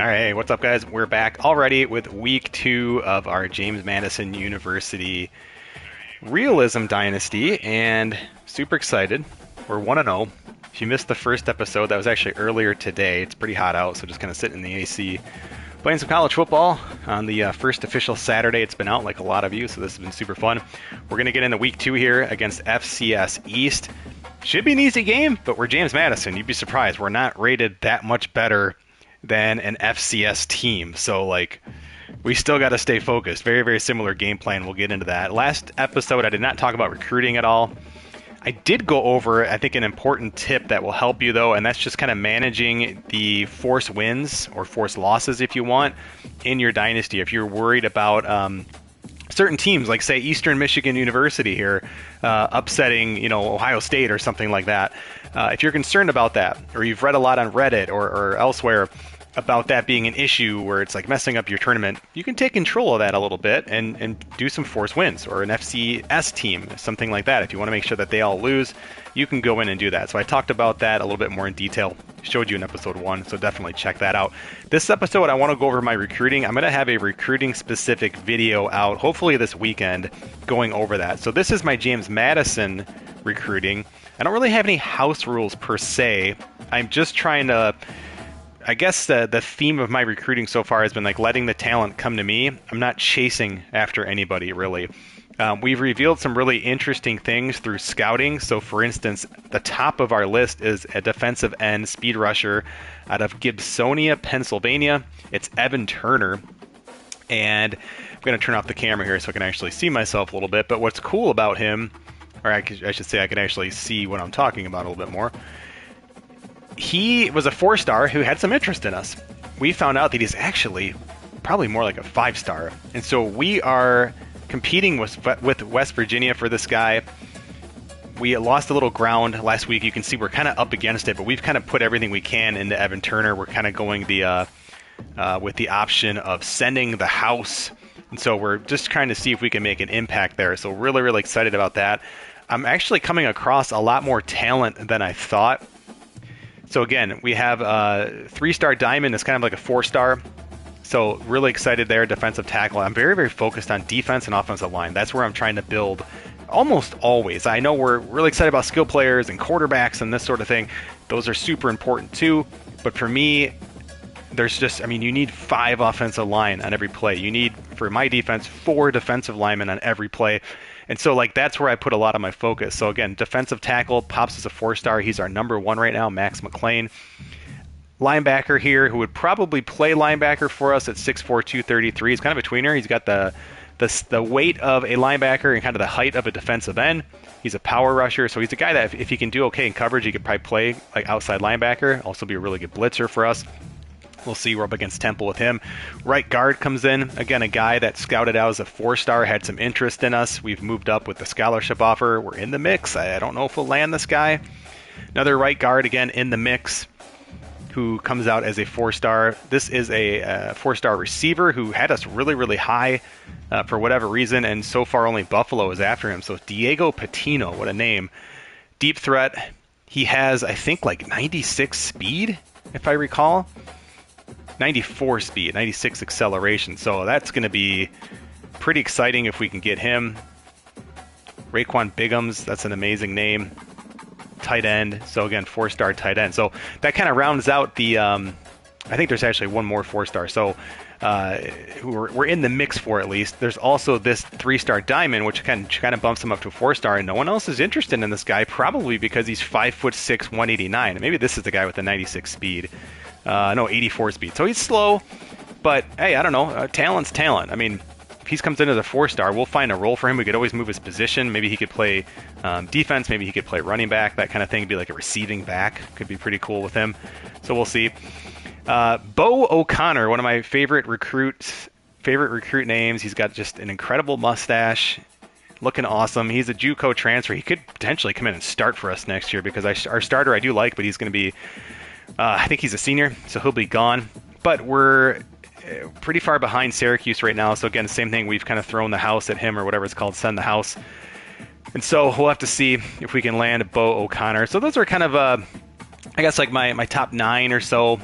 All right, what's up, guys? We're back already with week 2 of our James Madison University Realism Dynasty, and super excited. We're 1-0. If you missed the first episode, that was actually earlier today. It's pretty hot out, so just kind of sitting in the AC. Playing some college football on the first official Saturday. It's been out like a lot of you, so this has been super fun. We're going to get into week 2 here against FCS East. Should be an easy game, but we're James Madison. You'd be surprised. We're not rated that much better than an FCS team. So, we still got to stay focused. Very, very similar game plan. We'll get into that. Last episode, I did not talk about recruiting at all. I did go over, I think, an important tip that will help you, though, and that's just kind of managing the forced wins or forced losses, if you want, in your dynasty. If you're worried about certain teams, like, say, Eastern Michigan University here, upsetting, Ohio State or something like that. If you're concerned about that, or you've read a lot on Reddit or elsewhere about that being an issue where it's like messing up your tournament, you can take control of that a little bit and do some forced wins, or an FCS team, something like that. If you want to make sure that they all lose, you can go in and do that. So I talked about that a little bit more in detail, showed you in episode 1, so definitely check that out. This episode, I want to go over my recruiting. I'm going to have a recruiting specific video out, hopefully this weekend, going over that. So this is my James Madison recruiting. I don't really have any house rules per se. I'm just trying to, I guess the theme of my recruiting so far has been like letting the talent come to me. I'm not chasing after anybody, really. We've revealed some really interesting things through scouting. So, for instance, the top of our list is a defensive end speed rusher out of Gibsonia, Pennsylvania. It's Evan Turner. And I'm going to turn off the camera here so I can actually see myself a little bit. But what's cool about him, or I should say I can actually see what I'm talking about a little bit more. He was a 4-star who had some interest in us. We found out that he's actually probably more like a 5-star. And so we are competing with West Virginia for this guy. We lost a little ground last week. You can see we're kind of up against it, but we've kind of put everything we can into Evan Turner. We're kind of going with the option of sending the house. And so we're just trying to see if we can make an impact there. So really, really excited about that. I'm actually coming across a lot more talent than I thought. So again, we have a 3-star diamond. It's kind of like a 4-star. So really excited there, defensive tackle. I'm very, very focused on defense and offensive line. That's where I'm trying to build almost always. I know we're really excited about skill players and quarterbacks and this sort of thing. Those are super important too. But for me, you need 5 offensive line on every play. You need, for my defense, 4 defensive linemen on every play. And so, that's where I put a lot of my focus. So, again, defensive tackle, pops as a 4-star. He's our number 1 right now, Max McLean. Linebacker here, who would probably play linebacker for us at 6'4", 233. He's kind of a tweener. He's got the weight of a linebacker and kind of the height of a defensive end. He's a power rusher, so he's a guy that if he can do okay in coverage, he could probably play like outside linebacker. Also be a really good blitzer for us. We'll see. We're up against Temple with him. Right guard comes in. Again, a guy that scouted out as a 4-star, had some interest in us. We've moved up with the scholarship offer. We're in the mix. I don't know if we'll land this guy. Another right guard, again, in the mix, who comes out as a 4-star. This is a 4-star receiver who had us really, really high for whatever reason, and so far only Buffalo is after him. So Diego Patino, what a name. Deep threat. He has, I think, 96 speed, if I recall. 94 speed, 96 acceleration. So that's going to be pretty exciting if we can get him. Raekwon Biggums, that's an amazing name. Tight end. So again, 4-star tight end. So that kind of rounds out the, I think there's actually one more 4-star. So we're in the mix for at least. There's also this 3-star diamond, which kind of bumps him up to a 4-star, and no one else is interested in this guy, probably because he's 5'6", 189. Maybe this is the guy with the 96 speed. 84 speed. So he's slow, but hey, I don't know. Talent's talent. I mean, if he comes in as a 4-star, we'll find a role for him. We could always move his position. Maybe he could play defense. Maybe he could play running back, that kind of thing. Be like a receiving back. Could be pretty cool with him. So we'll see. Bo O'Connor, one of my favorite recruit names. He's got just an incredible mustache. Looking awesome. He's a JUCO transfer. He could potentially come in and start for us next year because our starter I do like, but he's going to be, I think he's a senior, so he'll be gone. But we're pretty far behind Syracuse right now. So again, same thing. We've kind of thrown the house at him, or whatever it's called, send the house. And so we'll have to see if we can land Bo O'Connor. So those are kind of, I guess, like my top 9 or so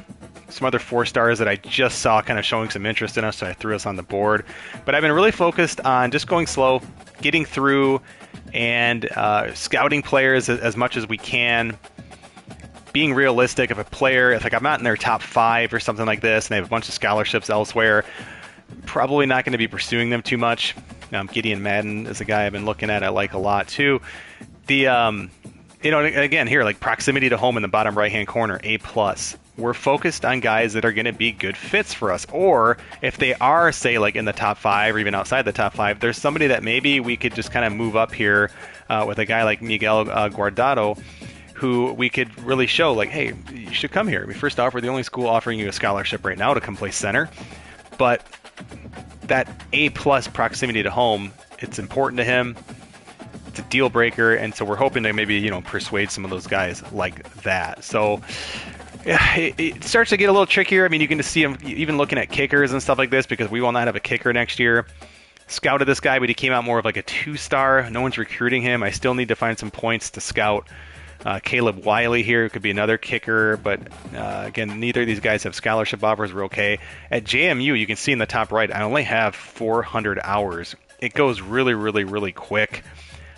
some other 4-stars that I just saw kind of showing some interest in us, so I threw us on the board. But I've been really focused on just going slow, getting through, and scouting players as much as we can. Being realistic, if like I'm not in their top 5 or something like this, and they have a bunch of scholarships elsewhere, probably not going to be pursuing them too much. Gideon Madden is a guy I've been looking at. I like a lot too. Again here, like proximity to home in the bottom right-hand corner, A+. We're focused on guys that are going to be good fits for us, or if they are, say, like in the top 5 or even outside the top 5, there's somebody that maybe we could just kind of move up here with a guy like Miguel Guardado, who we could really show, like, hey, you should come here. First off, we're the only school offering you a scholarship right now to come play center. But that A+ proximity to home, it's important to him. It's a deal breaker, and so we're hoping to maybe, persuade some of those guys like that. So yeah, it starts to get a little trickier. I mean, you can see him even looking at kickers and stuff like this, because we will not have a kicker next year. Scouted this guy, but he came out more of like a 2-star. No one's recruiting him. I still need to find some points to scout Caleb Wiley here could be another kicker, but again, neither of these guys have scholarship offers. We're okay. At JMU, you can see in the top right, I only have 400 hours. It goes really, really, really quick.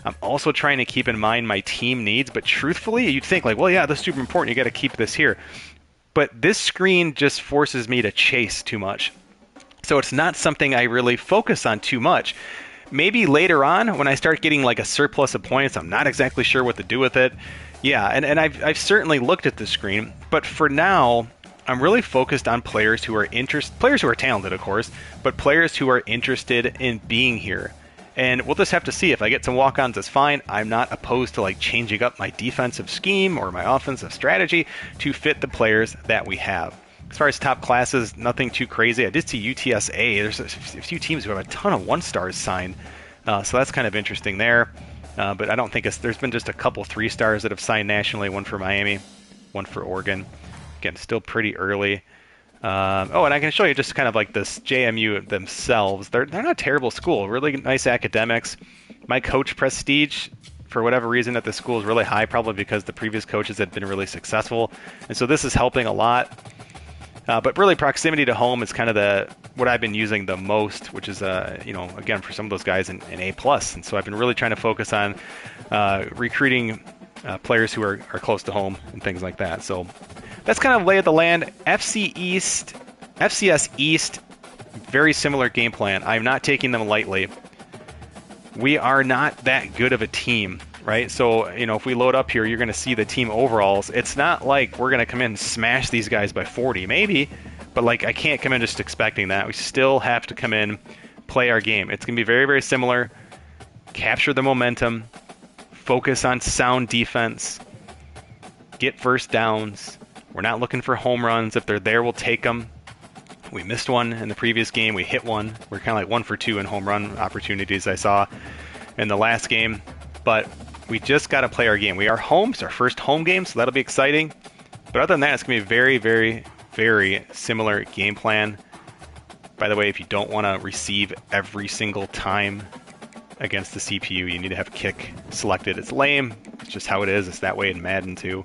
I'm also trying to keep in mind my team needs, but truthfully, you'd think like, well, yeah, that's super important. You got to keep this here. But this screen just forces me to chase too much. So it's not something I really focus on too much. Maybe later on, when I start getting like a surplus of points, I'm not exactly sure what to do with it. Yeah, and I've certainly looked at the screen, but for now, I'm really focused on players who are talented, of course, but players who are interested in being here. And we'll just have to see. If I get some walk-ons, that's fine. I'm not opposed to like changing up my defensive scheme or my offensive strategy to fit the players that we have. As far as top classes, nothing too crazy. I did see UTSA. There's a few teams who have a ton of 1-stars signed, so that's kind of interesting there. But I don't think there's been just a couple 3-stars that have signed nationally, one for Miami, one for Oregon. Again, still pretty early. And I can show you just kind of like this JMU themselves. They're not a terrible school, really nice academics. My coach prestige, for whatever reason, at the school is really high, probably because the previous coaches had been really successful. And so this is helping a lot. But really, proximity to home is kind of what I've been using the most, which is, again, for some of those guys, an A+. And so I've been really trying to focus on recruiting players who are close to home and things like that. So that's kind of lay of the land. FCS East, very similar game plan. I'm not taking them lightly. We are not that good of a team, right? So, if we load up here, you're going to see the team overalls. It's not like we're going to come in and smash these guys by 40, maybe, but like I can't come in just expecting that. We still have to come in, play our game. It's going to be very, very similar. Capture the momentum, focus on sound defense, get first downs. We're not looking for home runs. If they're there, we'll take them. We missed one in the previous game. We hit one. We're kind of like 1 for 2 in home run opportunities I saw in the last game. But we just got to play our game. We are home. It's our first home game, so that'll be exciting. But other than that, it's going to be a very, very, very similar game plan. By the way, if you don't want to receive every single time against the CPU, you need to have kick selected. It's lame. It's just how it is. It's that way in Madden too.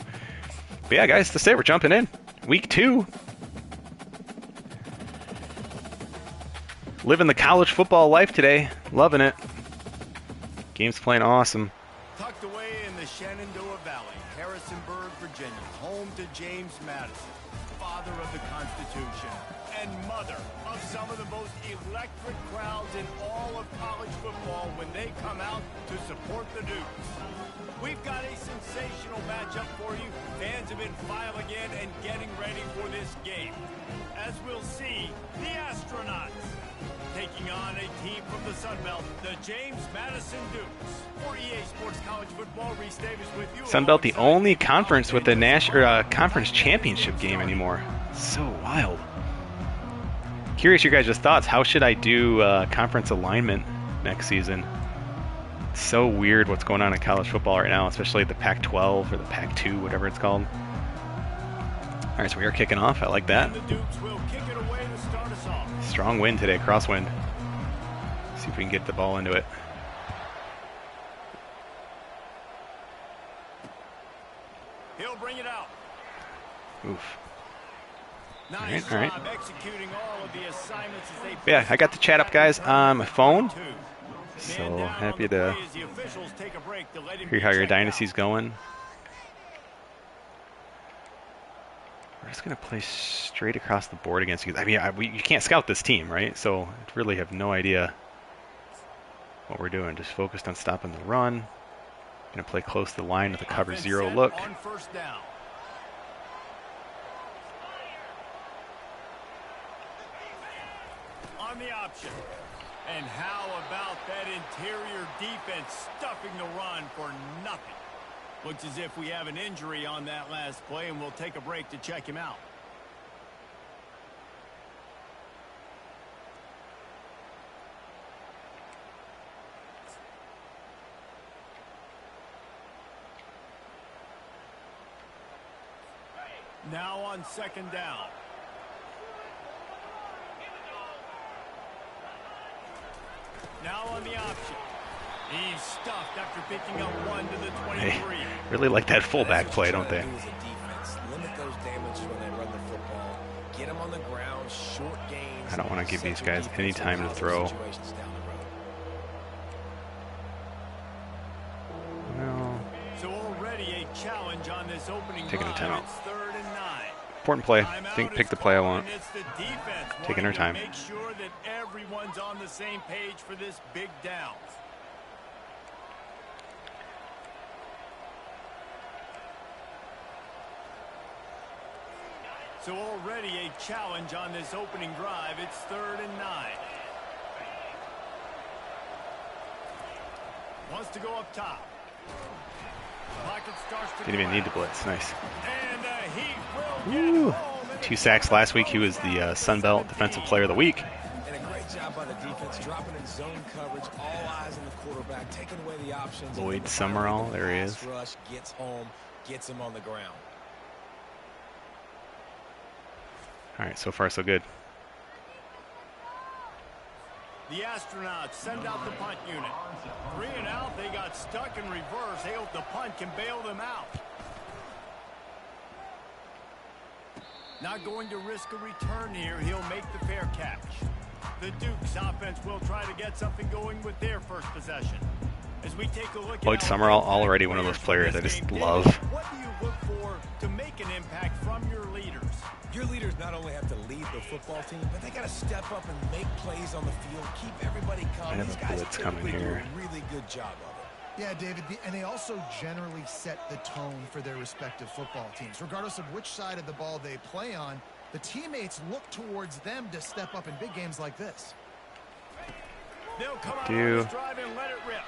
But yeah, guys, that's it. We're jumping in. Week 2. Living the college football life today. Loving it. Game's playing awesome. Tucked away in the Shenandoah Valley, Harrisonburg, Virginia, home to James Madison, father of the Constitution, and mother of some of the most electric crowds in all of college football when they come out to support the Dukes. We've got a sensational matchup for you. Fans have been filing in and getting ready for this game. As we'll see, the Astronauts taking on a team from the Sun Belt, the James Madison Dukes. For EA Sports College Football, Reese Davis with you. Sun Belt, the only conference with a conference championship game anymore. So wild. Curious your guys' thoughts. How should I do conference alignment next season? It's so weird what's going on in college football right now, especially the Pac-12 or the Pac-2, whatever it's called. All right, so we are kicking off. I like that. The Dukes will kick it away to start us off. Strong wind today, crosswind. See if we can get the ball into it. He'll bring it out. Oof. Nice all right. job executing all of the assignments as they Yeah, I got the chat up, guys, on my phone. So Man down happy on the to play as the officials take a break to let him hear be how your checked dynasty's out. going. We're just going to play straight across the board against you. I mean, you can't scout this team, right? So I really have no idea what we're doing. Just focused on stopping the run. Going to play close to the line with a cover Offense 0 set look. on first down. On the option. And how about that interior defense stuffing the run for nothing? Looks as if we have an injury on that last play, and we'll take a break to check him out. Now on second down. Now on the option. He's stuffed after picking up one to the 23. Hey, really like that fullback play, don't they? Limit those damages when they run the football. Get them on the ground, short gains. I don't want to give these guys any time to throw. No. So already a challenge on this opening Taking a drive. timeout. It's 3rd and 9. Important play. Timeout Pick is the play I called, want. and it's the defense Taking our wanting to time. Make sure that everyone's on the same page for this big down. So already a challenge on this opening drive. It's 3rd and 9. Wants to go up top. Pocket starts to Didn't even need the collapse. blitz. Nice. And he will get Woo. home, and 2 sacks last week. He was the Sun Belt Defensive Player of the Week. And a great job by the defense, dropping in zone coverage, all eyes on the quarterback, taking away the options. Lloyd Summerall, there he is. Rush gets home, gets him on the ground. All right, so far so good. the astronauts send out the punt unit. 3 and out, they got stuck in reverse. They hope the punt can bail them out. Not going to risk a return here. He'll make the fair catch. The Duke's offense will try to get something going with their first possession. As we take a look at Lloyd Summerall, already one of those players I just love. What do you look for to make an impact from your leaders? Your leaders not only have to lead the football team, but they got to step up and make plays on the field, keep everybody calm. I have These a guys blitz coming typically do here. a really good job of it. Yeah, David, and they also generally set the tone for their respective football teams. Regardless of which side of the ball they play on, the teammates look towards them to step up in big games like this. They'll come out Do. on this drive and let it rip.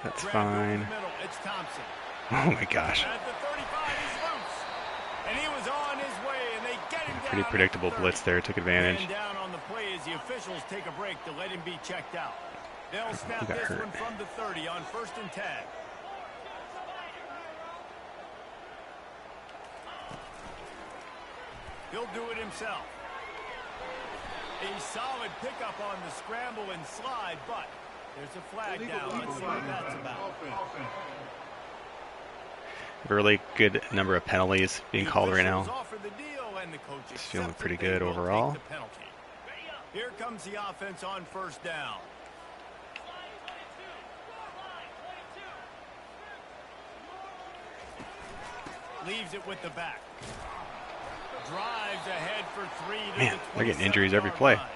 That's Grab fine. over the middle. It's Thompson. Oh my gosh. At the 35, he's loose. And he was on his way, and they get him down. Pretty predictable at the 30. blitz there. Took advantage. Man down on the play as the officials take a break to let him be checked out. They'll snap got this hurt? one from the 30 on 1st and 10. He'll do it himself. A solid pickup on the scramble and slide, but there's a flag down. Let's see what that's about. Really good number of penalties being called right now. Officials offer the deal, and the coach It's feeling accepts pretty that they good will overall. take the penalty. Here comes the offense on 1st down. Leaves it with the back. Drives ahead for 3 to Man, the they're getting injuries every 27-yard play. line.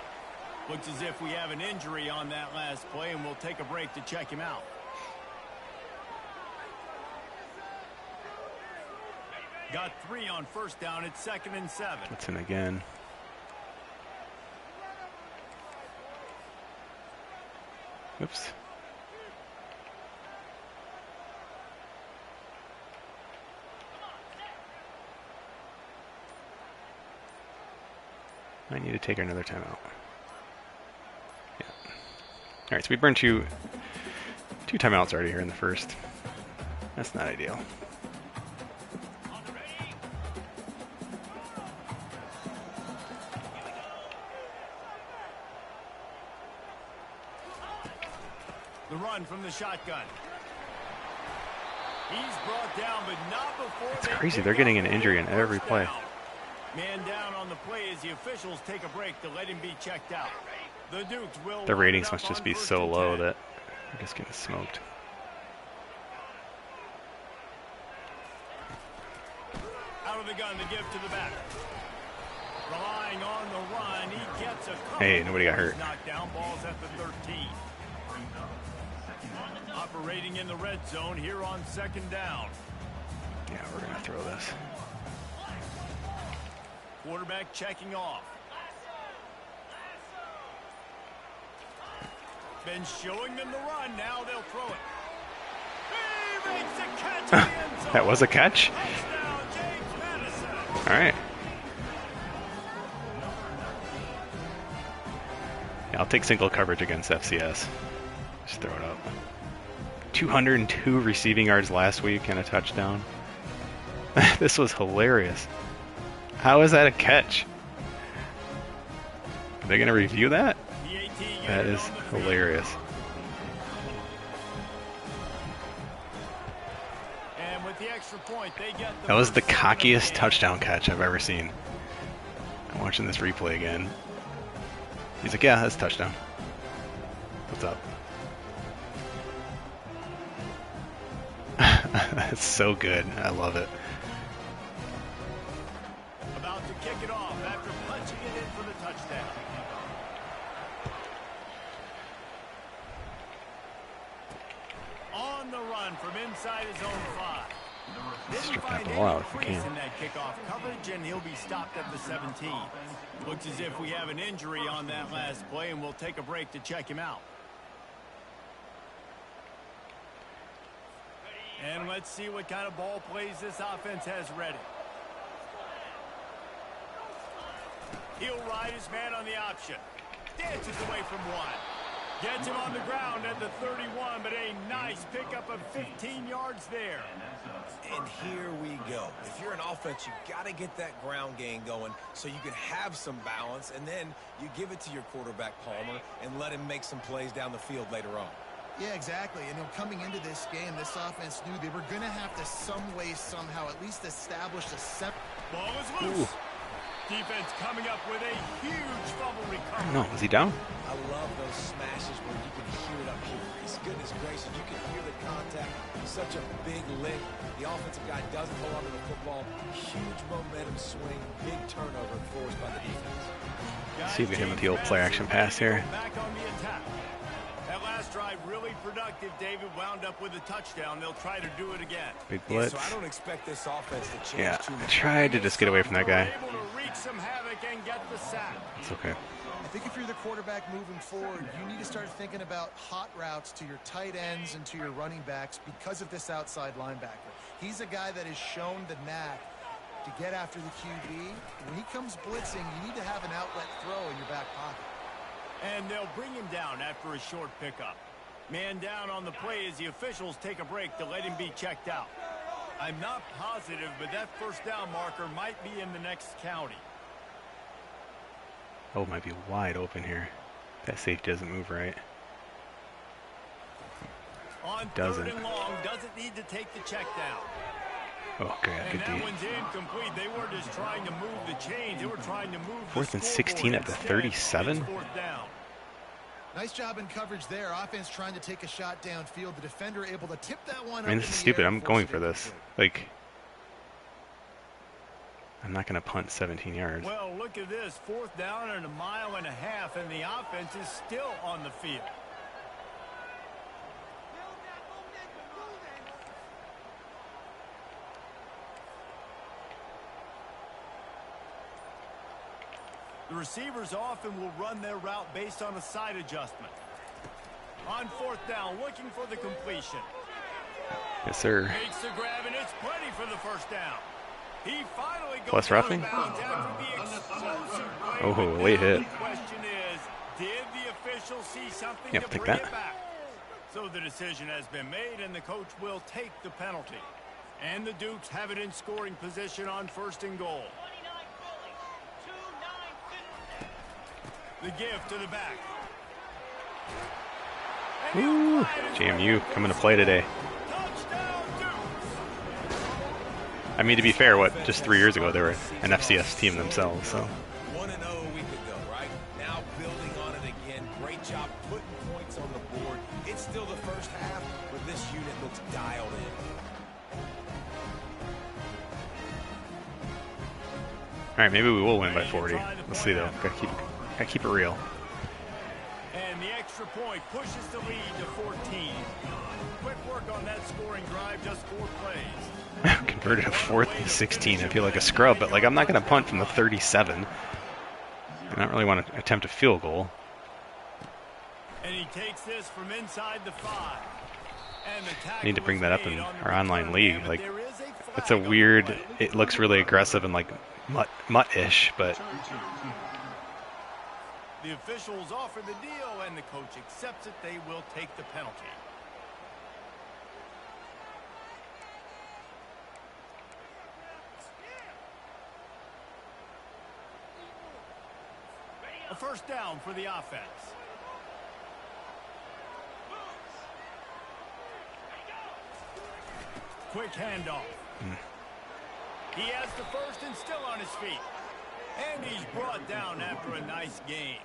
Looks as if we have an injury on that last play, and we'll take a break to check him out. Got 3 on 1st down. It's 2nd and 7. That's in again. Oops. I need to take another timeout. Yeah. All right, so we burned two timeouts already here in the first. That's not ideal. The run from the shotgun. He's brought down, but not before. It's they crazy. pick They're getting up an injury on in every 1st play. down. Man down on the play as the officials take a break to let him be checked out. The Dukes will. The ratings must just be so low that they're just getting smoked. Out of the gun, the give to the back. Relying on the run, he gets a couple. Hey, nobody got hurt. Knocked down, balls at the 13. Operating in the red zone here on second down. Yeah, we're gonna throw this. Quarterback checking off. Been showing them the run. Now they'll throw it. He makes a catch in the end zone. That was a catch? Touchdown, James Madison. All right. Yeah, I'll take single coverage against FCS. Just throw it up. 202 receiving yards last week and a touchdown. This was hilarious. How is that a catch? Are they going to review that? That is hilarious. And with the extra point, they get the That was the first cockiest down. touchdown catch I've ever seen. I'm watching this replay again. He's like, yeah, that's a touchdown. What's up? That's so good. I love it. About to kick it off after punching it in for the touchdown. On the run from inside his own 5. Strip that Didn't find ball any out if we crease can. in that kickoff coverage, and he'll be stopped at the 17. Looks as if we have an injury on that last play, and we'll take a break to check him out. And let's see what kind of ball plays this offense has ready. He'll ride his man on the option. Dances away from one. Gets him on the ground at the 31, but a nice pickup of 15 yards there. And here we go. If you're an offense, you got to get that ground game going so you can have some balance, and then you give it to your quarterback, Palmer, and let him make some plays down the field later on. Yeah, exactly. And coming into this game, this offense knew they were going to have to some way, somehow, at least establish a set. Ball is loose. Defense coming up with a huge fumble recovery. No, is he down? I love those smashes where you can hear it up here. His goodness gracious, you can hear the contact. Such a big lick. The offensive guy doesn't hold on to the football. Huge momentum swing. Big turnover forced by the defense. See if we hit him with the old play action pass here. Back on the attack. That last drive really productive. David wound up with a touchdown. They'll try to do it again. Big Yeah, blitz. so I don't expect this offense to change Yeah, too I much. tried to just get away from that guy. Able to wreak some havoc and get the sack. It's okay. I think if you're the quarterback moving forward, you need to start thinking about hot routes to your tight ends and to your running backs because of this outside linebacker. He's a guy that has shown the knack to get after the QB. When he comes blitzing, you need to have an outlet throw in your back pocket. And they'll bring him down after a short pickup. Man down on the play as the officials take a break to let him be checked out. I'm not positive, but that first down marker might be in the next county. Oh, it might be wide open here. That safety doesn't move right. On Doesn't. third and long, doesn't need to take the check down. Oh, okay, And good that D. one's incomplete. They weren't just trying to move the chains. They were trying to move Fourth the and 16 at the scoreboard. 37? It's fourth down. Nice job in coverage there. Offense trying to take a shot downfield. The defender able to tip that one. I mean, up this is in the stupid. air I'm and going force for it this. incomplete. Like, I'm not going to punt 17 yards. Well, look at this. Fourth down and 1.5 miles, and the offense is still on the field. The receivers often will run their route based on a side adjustment. On fourth down, looking for the completion. Yes, sir. Makes the grab, and it's plenty for the first down. He finally goes Plus out of roughing? bounds after the explosive play. Oh, But late now hit. The question is, did the official see something Yep, to take bring that. it back? So the decision has been made, and the coach will take the penalty. And the Dukes have it in scoring position on first and goal. The give to the back. And he'll Ooh, glide his way JMU up coming to the play score. today. Touchdown, Dukes. I mean, to be fair, just 3 years ago they were an FCS team themselves. So 1-0 a week ago, right? Now building on it again. Great job putting points on the board. It's still the first half, but this unit looks dialed in. all right, maybe we will win by 40. Let's see though. Gotta keep it real. And the extra point pushes the lead to 14. Quick work on that scoring drive, just 4 plays. Converted a 4th and 16. I feel like a scrub, but like I'm not gonna punt from the 37. I don't really want to attempt a field goal. And he takes this from inside the 5. And the I need to bring that up in our online league. Like, it's a weird. It looks really aggressive and like mutt-ish, but the officials offer the deal, and the coach accepts it. They will take the penalty. A first down for the offense. Quick handoff. He has the first and still on his feet. And he's brought down after a nice gain.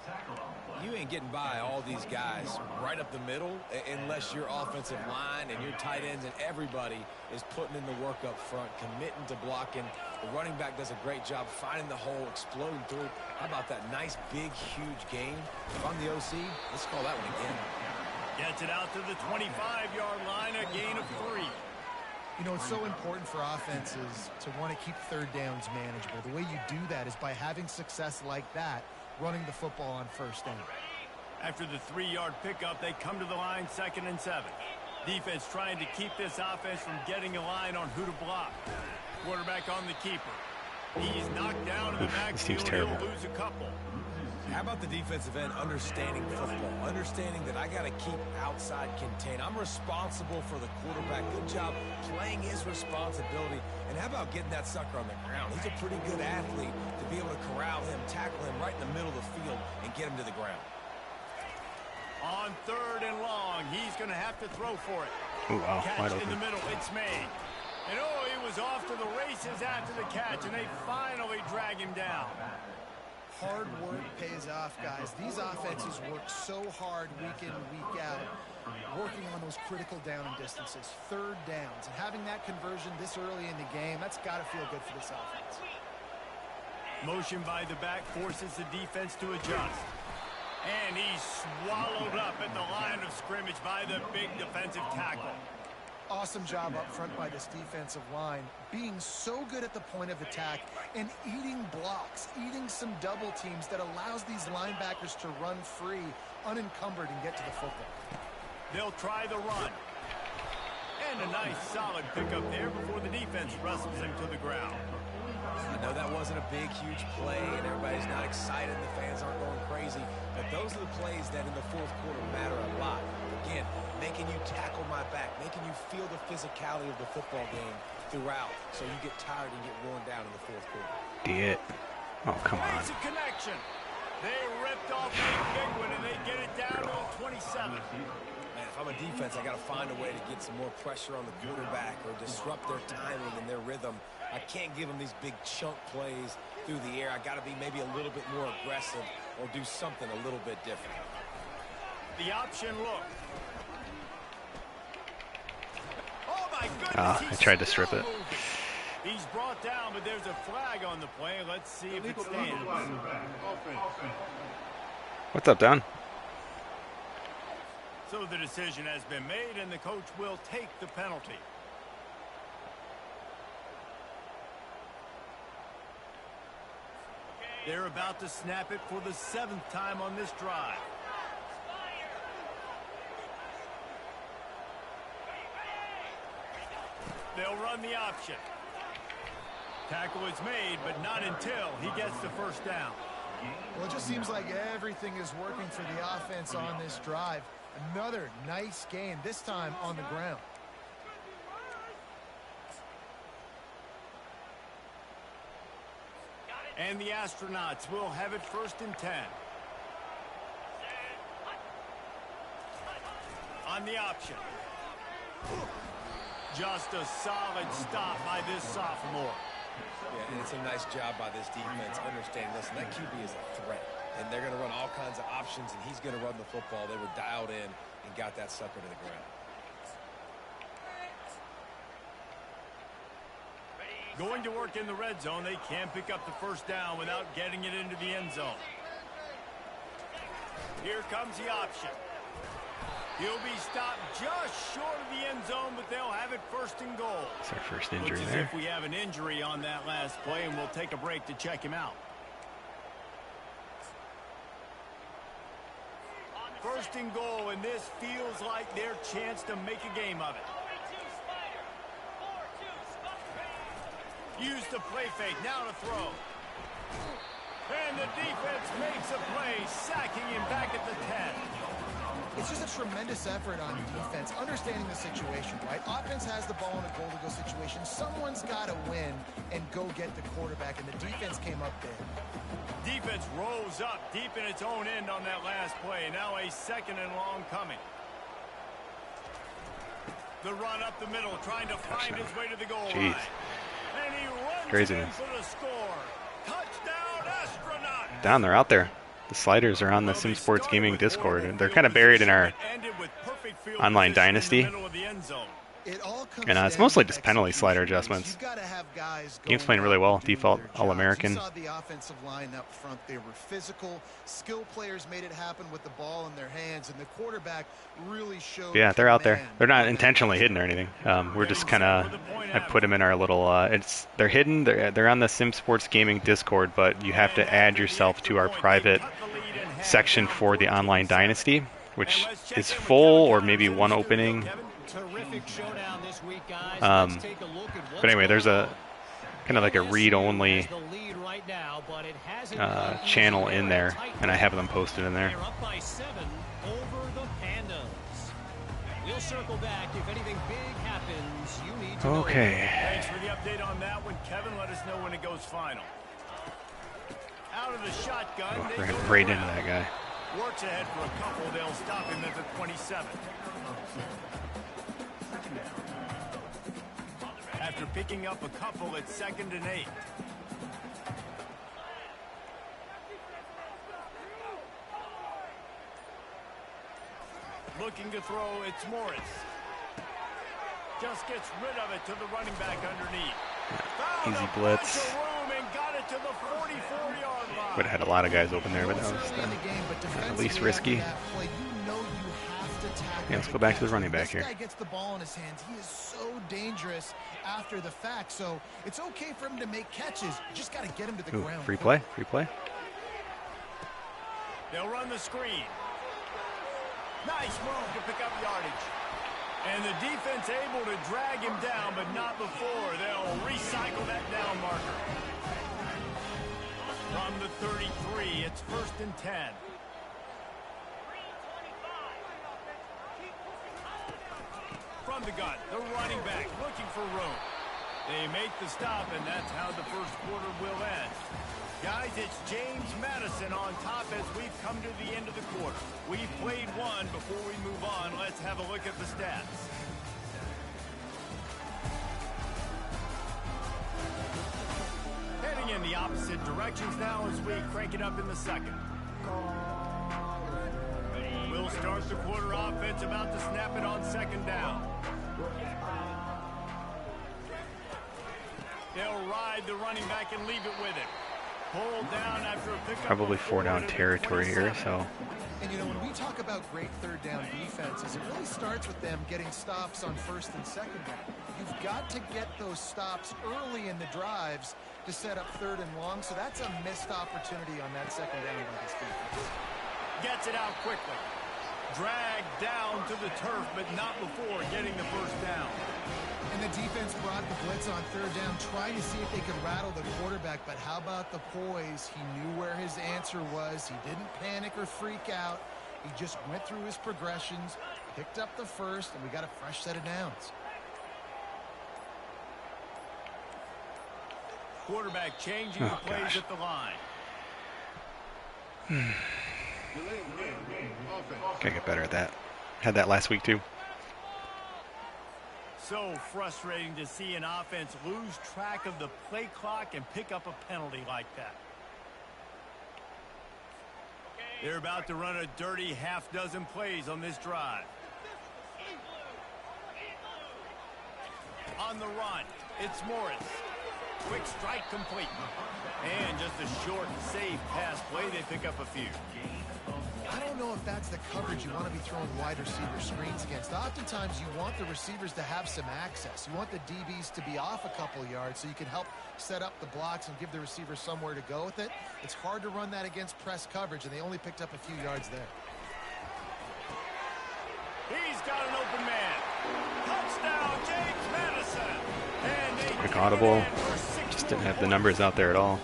You ain't getting by all these guys right up the middle unless your offensive line and your tight ends and everybody is putting in the work up front, committing to blocking. The running back does a great job finding the hole, exploding through. How about that nice, big, huge gain? If I'm the OC, let's call that one again. Gets it out to the 25-yard line, a gain of 3. You know, it's so important for offenses to want to keep third downs manageable. The way you do that is by having success like that, running the football on first down. After the 3-yard pickup, they come to the line 2nd and 7. Defense trying to keep this offense from getting a line on who to block. Quarterback on the keeper. He's knocked down in the backfield. This team's terrible. He'll lose a couple. How about the defensive end understanding football, understanding that I got to keep outside contained. I'm responsible for the quarterback. Good job playing his responsibility. And how about getting that sucker on the ground? He's a pretty good athlete to be able to corral him, tackle him right in the middle of the field, and get him to the ground. On 3rd and long, he's going to have to throw for it. Ooh, wow, wide Catch in open. the middle, it's made. And oh, he was off to the races after the catch, and they finally drag him down. Hard work pays off, guys. These offenses work so hard week in, week out, working on those critical down and distances, 3rd downs. And having that conversion this early in the game, that's got to feel good for this offense. Motion by the back forces the defense to adjust. And he's swallowed up at the line of scrimmage by the big defensive tackle. Awesome job up front by this defensive line, being so good at the point of attack and eating blocks, eating some double teams that allows these linebackers to run free, unencumbered, and get to the football. They'll try the run. And a nice solid pickup there before the defense wrestles him to the ground. I know that wasn't a big, huge play, and everybody's not excited, the fans aren't going crazy, but those are the plays that in the 4th quarter matter a lot. Again, making you tackle my back, making you feel the physicality of the football game throughout, so you get tired and get worn down in the 4th quarter. Did. Oh, come on. There's a connection. They ripped off a big one, and they get it down to the 27. Man, if I'm a defense, I got to find a way to get some more pressure on the quarterback or disrupt their timing and their rhythm. I can't give them these big chunk plays through the air. I got to be maybe a little bit more aggressive or do something a little bit different. The option look. Oh my goodness! I tried to strip it. He's brought down, but there's a flag on the play. Let's see if it stands. What's up, Don? So the decision has been made, and the coach will take the penalty. They're about to snap it for the 7th time on this drive. They'll run the option. Tackle is made, but not until he gets the first down. Well, it just seems like everything is working for the offense on this drive. Another nice gain, this time on the ground. And the Astronauts will have it 1st and 10. On the option. Just a solid stop by this sophomore. Yeah, and it's a nice job by this defense understanding, listen, that QB is a threat. And they're going to run all kinds of options, and he's going to run the football. They were dialed in and got that sucker to the ground. Going to work in the red zone. They can't pick up the first down without getting it into the end zone. Here comes the option. He'll be stopped just short of the end zone, but they'll have it first and goal. It's our first injury Looks as there. if we have an injury on that last play, and we'll take a break to check him out. First and goal, and this feels like their chance to make a game of it. Use the play fake, now to throw. And the defense makes a play, sacking him back at the 10. It's just a tremendous effort on defense, understanding the situation, right? Offense has the ball in a goal-to-go situation. Someone's got to win and go get the quarterback, and the defense came up big. Defense rose up deep in its own end on that last play. Now a second and long coming. The run up the middle, trying to find his way to the goal line. And he runs in for the score. Touchdown, Astronaut! Down, they're out there. The sliders are on the Sim Sports Gaming Discord. They're kind of buried in our online Dynasty. And it's mostly just penalty slider adjustments. Game's playing really well. Default All-American. Saw the offensive line up front. They were physical. Skill players made it happen with the ball in their hands, and the quarterback really showed. Yeah, they're out there. They're not intentionally hidden or anything. We're just kind of. I put them in our little. They're hidden. They're on the Sim Sports Gaming Discord, but you have to add yourself to our private section for the online Dynasty, which is full or maybe one opening. But anyway, there's a kind of like a read-only channel in there, and I have them posted in there. Okay. Thanks for the update on that one, Kevin. Let us know when it goes final. Out of the shotgun. Oh, we're heading right into that guy. Works ahead for a couple. They'll stop him at the 27. After picking up a couple, it's 2nd and 8. Looking to throw, it's Morris. Just gets rid of it to the running back underneath. Easy blitz. Would have had a lot of guys open there, but that was at least risky. Yeah, let's go back to the running back here. This guy gets the ball in his hands. He is so dangerous after the fact, so it's okay for him to make catches. You just got to get him to the ground. Free play, free play. They'll run the screen. Nice move to pick up yardage. And the defense able to drag him down, but not before. They'll recycle that down marker. From the 33, it's 1st and 10. From the gun, the running back looking for room. They make the stop, and that's how the first quarter will end. Guys, it's James Madison on top as we've come to the end of the quarter. We've played one. Before we move on, let's have a look at the stats. Heading in the opposite directions now as we crank it up in the second. We'll start the quarter offense, about to snap it on 2nd down. They'll ride the running back and leave it with it. Pulled down after a pickup. Probably 4-down territory here, so. And you know, when we talk about great 3rd down defenses, it really starts with them getting stops on 1st and 2nd down. You've got to get those stops early in the drives to set up 3rd and long, so that's a missed opportunity on that 2nd down by this defense. Gets it out quickly. Dragged down to the turf, but not before getting the first down. And the defense brought the blitz on 3rd down, trying to see if they could rattle the quarterback, but how about the poise? He knew where his answer was. He didn't panic or freak out. He just went through his progressions, picked up the first, and we got a fresh set of downs. Quarterback changing the plays at the line. Gotta get better at that. Had that last week too. so frustrating to see an offense lose track of the play clock and pick up a penalty like that. They're about to run a dirty half-dozen plays on this drive. On the run, it's Morris. Quick strike complete. And just a short, safe pass play. They pick up a few. I don't know if that's the coverage you want to be throwing wide receiver screens against. Oftentimes, you want the receivers to have some access. You want the DBs to be off a couple yards so you can help set up the blocks and give the receiver somewhere to go with it. It's hard to run that against press coverage, and they only picked up a few yards there. He's got an open man. Touchdown, James Madison. And they Quick audible. Just didn't have the numbers out there at all.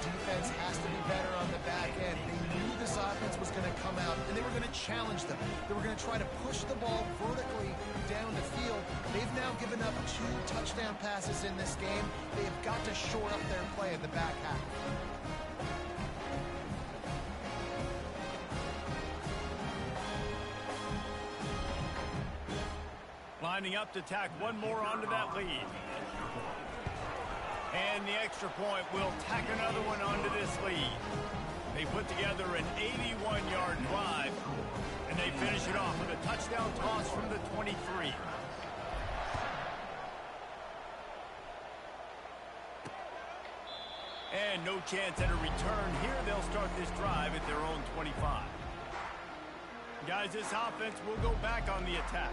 Defense has to be better on the back end. They knew this offense was going to come out, and they were going to challenge them. They were going to try to push the ball vertically down the field. They've now given up 2 touchdown passes in this game. They have got to shore up their play in the back half. Lining up to tack one more onto that lead. And the extra point will tack another one onto this lead. They put together an 81-yard drive, and they finish it off with a touchdown toss from the 23. And no chance at a return here. They'll start this drive at their own 25. Guys, this offense will go back on the attack.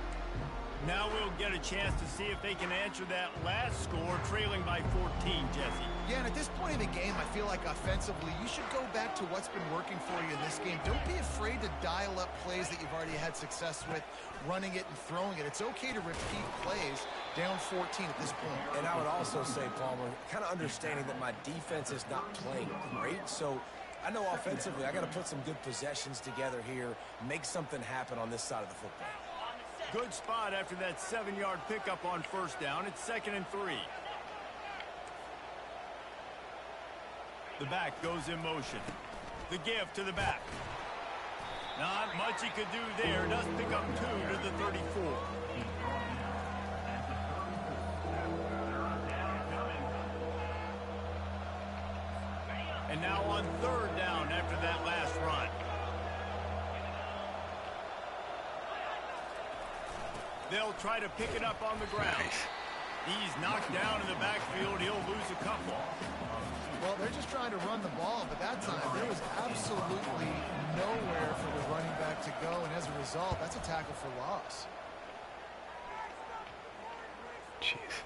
Now we'll get a chance to see if they can answer that last score, trailing by 14, Jesse. Yeah, and at this point in the game, I feel like offensively, you should go back to what's been working for you in this game. Don't be afraid to dial up plays that you've already had success with, running it and throwing it. It's okay to repeat plays down 14 at this point. And I would also say, Palmer, kind of understanding that my defense is not playing great, so I know offensively I got to put some good possessions together here, make something happen on this side of the football. Good spot after that 7-yard pickup on first down. It's 2nd and 3. The back goes in motion. The give to the back. Not much he could do there. Does pick up 2 to the 34. And now on 3rd down after that last run. They'll try to pick it up on the ground. Nice. He's knocked down in the backfield. He'll lose a couple. Well, they're just trying to run the ball, but that time there was absolutely nowhere for the running back to go, and as a result, that's a tackle for loss. Jeez.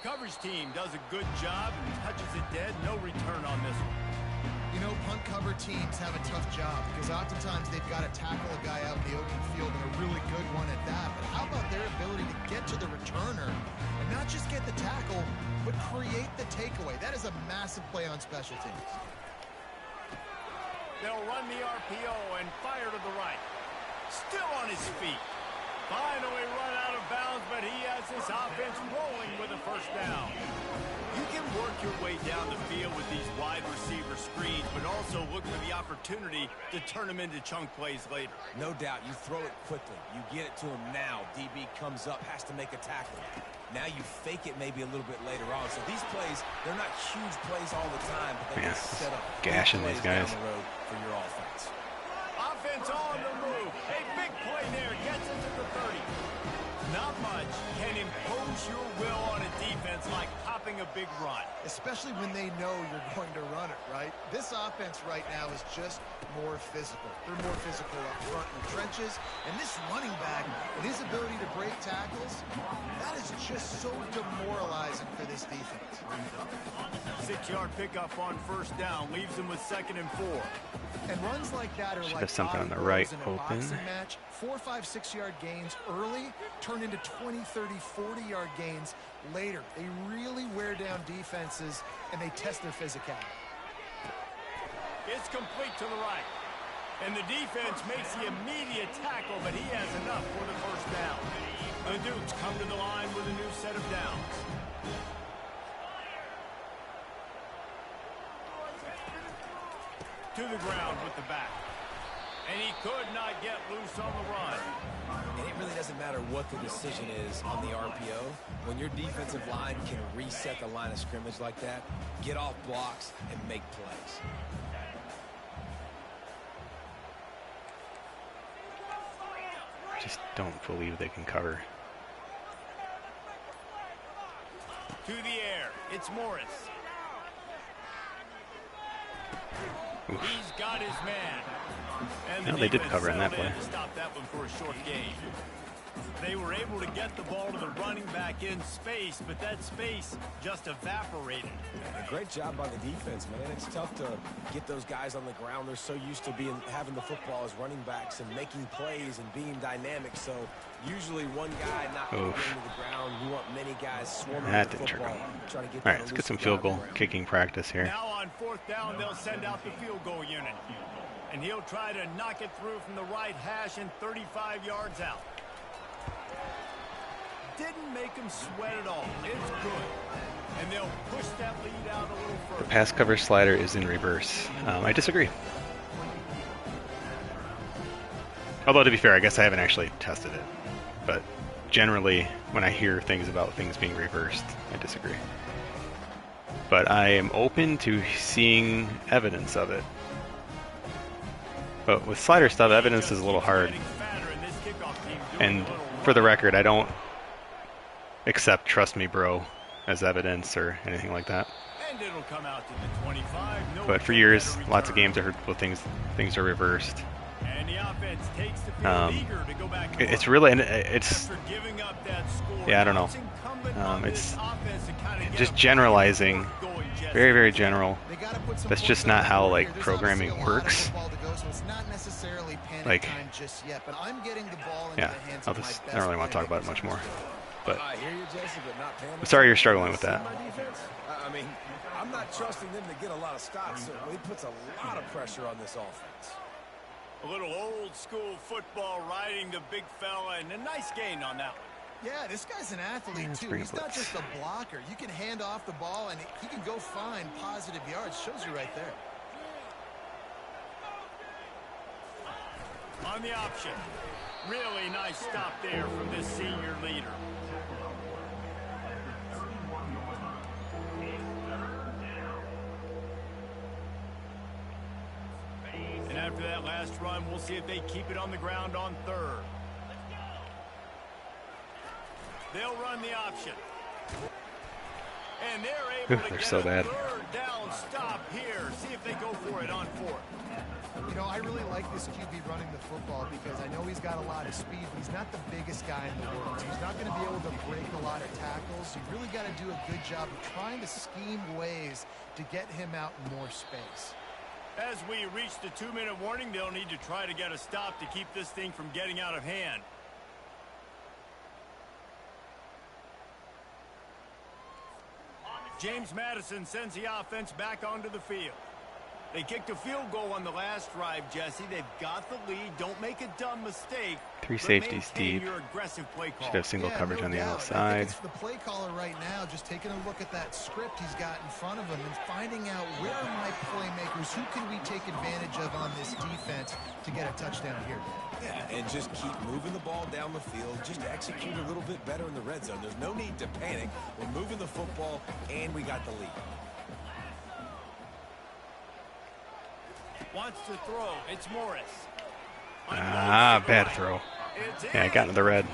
Coverage team does a good job and touches it dead. No return on this one. You know, punt cover teams have a tough job because oftentimes they've got to tackle a guy out in the open field, and a really good one at that. But how about their ability to get to the returner and not just get the tackle, but create the takeaway? That is a massive play on special teams. They'll run the RPO and fire to the right. Still on his feet. Finally run out of bounds, but he has this offense rolling with a first down. You can work your way down the field with these wide receiver screens, but also look for the opportunity to turn them into chunk plays later. No doubt, you throw it quickly. You get it to him now. DB comes up, has to make a tackle. Now you fake it maybe a little bit later on. So these plays, they're not huge plays all the time, but they can set up gashing these guys down the road for your offense. Offense on the move. A big play there. Gets into the 30. Not much can impose your will on a defense like popping a big run. Especially when they know you're going to run it, right? This offense right now is just more physical. They're more physical up front in the trenches. And this running back and his ability to break tackles, that is just so demoralizing for this defense. 6-yard pickup on first down. Leaves them with 2nd and 4. And runs like that are Should like have something on the body right blows in a open. boxing match. 4, 5, 6-yard gains early turn into 20, 30, 40-yard gains later. They really wear down defenses, and they test their physicality. It's complete to the right. And the defense makes the immediate tackle, but he has enough for the first down. The Dukes come to the line with a new set of downs. To the ground with the back. And he could not get loose on the run. And it really doesn't matter what the decision is on the RPO. When your defensive line can reset the line of scrimmage like that, get off blocks, and make plays. Just don't believe they can cover. To the air, it's Morris. Oof. He's got his man. And No, they did cover in that play. To stop that one for a short gain. They were able to get the ball to the running back in space, but that space just evaporated. A great job by the defense, man. It's tough to get those guys on the ground. They're so used to having the football as running backs and making plays and being dynamic. So usually one guy not going to the ground. You want many guys swarming That the didn't trigger football. him. Trying to get All right, let's get some field goal kicking practice here. Now on 4th down, they'll send out the field goal unit. And he'll try to knock it through from the right hash and 35 yards out. Didn't make him sweat at all. It's good. And they'll push that lead out a little further. The pass cover slider is in reverse. I disagree. Although, to be fair, I guess I haven't actually tested it. But generally, when I hear things about things being reversed, I disagree. But I am open to seeing evidence of it. But with slider stuff, evidence is a little hard. And for the record, I don't accept "trust me, bro" as evidence or anything like that. And it'll come out to the 25. But for years, lots of games I heard people things are reversed. And the offense takes the field eager to go back. It's really, and it's, After giving up that score, yeah, I don't know. it's incumbent on It's this offense to kinda get just a generalizing, going, Jesse. very, very general. They gotta put some That's points just on not the how board like here. There's programming obviously a lot of works. football to go, so it's not necessarily panic Like, time just yet, but I'm getting the ball into yeah, the hands I of my don't really want to talk about it much more. But I hear you, Jesse, but not panicking. I'm sorry you're struggling with that. My defense? I mean, I'm not trusting them to get a lot of stops, so it puts a lot of pressure on this offense. A little old school football riding the big fella, and a nice gain on that one. Yeah, this guy's an athlete, Let's too. bring He's it not blitz. just a blocker. You can hand off the ball, and he can go find positive yards. Shows you right there. On the option. Really nice stop there from this senior leader. And after that last run, we'll see if they keep it on the ground on 3rd. They'll run the option. And they're able to They're get so a bad. 3rd down stop here. See if they go for it on 4th. You know, I really like this QB running the football because I know he's got a lot of speed, but he's not the biggest guy in the world. So he's not going to be able to break a lot of tackles. You really got to do a good job of trying to scheme ways to get him out in more space. As we reach the 2-minute warning, they'll need to try to get a stop to keep this thing from getting out of hand. James Madison sends the offense back onto the field. They kicked a field goal on the last drive, Jesse. They've got the lead. Don't make a dumb mistake. Three but safeties maintain deep. your aggressive play call. Should have single coverage no on the doubt. I outside. think it's the play caller right now just taking a look at that script he's got in front of him and finding out where are my playmakers, who can we take advantage of on this defense to get a touchdown here. Yeah, and just keep moving the ball down the field. Just execute a little bit better in the red zone. There's no need to panic. We're moving the football, and we got the lead. Wants to throw. It's Morris. Bad throw. Yeah, I got into the red.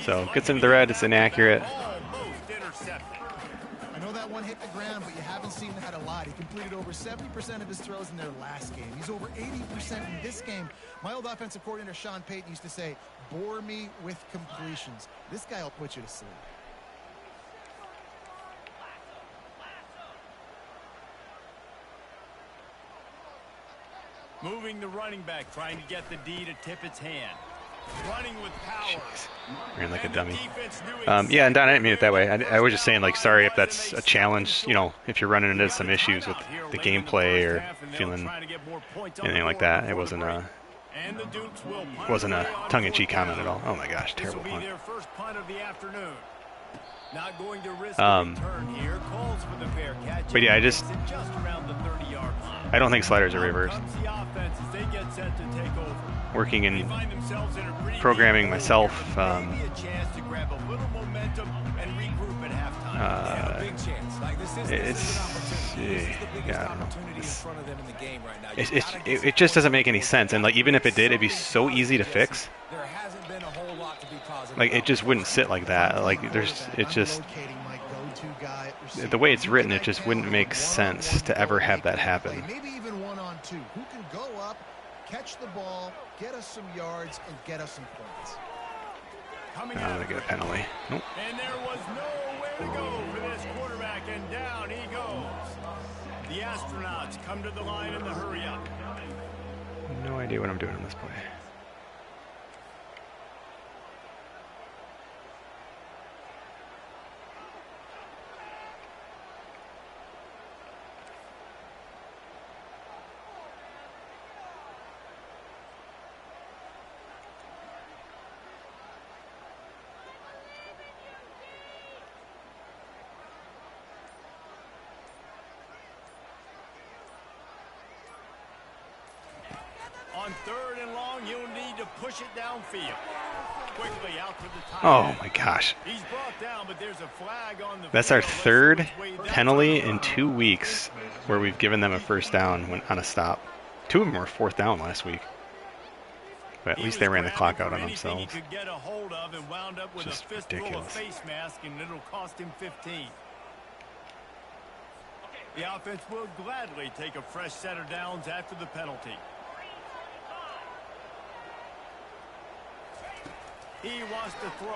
So gets into the red. It's inaccurate. Almost intercepted. I know that one hit the ground, but you haven't seen that a lot. He completed over 70% of his throws in their last game. He's over 80% in this game. My old offensive coordinator, Sean Payton, used to say, bore me with completions. This guy will put you to sleep. Moving the running back, trying to get the D to tip its hand. Running with power. Ran like a And the dummy. defense knew Yeah, and Don, I didn't mean it that way. exactly I was just saying, like, sorry if that's a challenge, you know, if you're running into some issues with the gameplay or feeling anything like that. It wasn't a tongue-in-cheek comment at all. Oh my gosh, terrible This will be punt. their first punt of the afternoon. Not going to risk a return here. Calls for the fair catch. But yeah, Just around the 30-yard line. I don't think sliders are reversed. Comes the offense as they get set to take over. Working They in find themselves in a pretty programming deep hole myself, here, maybe a chance to grab a little momentum and regroup at halftime. Yeah, a big chance. Like this is an opportunity. This is the biggest yeah, I don't know. opportunity in front of them in the game right now. You gotta get It just doesn't make any sense. And like even if it did, it'd be so easy to fix. There hasn't been a whole lot to be positive Like it about. just wouldn't sit like that. Like it just Locating my go-to guy at receiver. the way it's Who written, can it just get wouldn't on make a sense one-on-one to ever go have that make happen. play, maybe even 1-on-2. Who can go up, catch the ball, get us some yards, and get us some points. Coming I'm out gonna of get a the penalty. Nope. And there was nowhere to go for this quarterback, and down he goes. The astronauts come to the line in the hurry up. No idea what I'm doing on this play. On 3rd and long, you'll need to push it downfield. Quickly out to the tight Oh end. my gosh. He's brought down, but there's a flag on the That's our field. Let's see third which way that's penalty gonna in go. 2 weeks where we've given them a first down when on a stop. 2 of them were 4th down last week. But at He least was they ran the grabbing clock out for on anything themselves. He could get a hold of and wound up with Just a fistful of ridiculous. face mask, and it'll cost him 15. The offense will gladly take a fresh set of downs after the penalty. He wants to throw.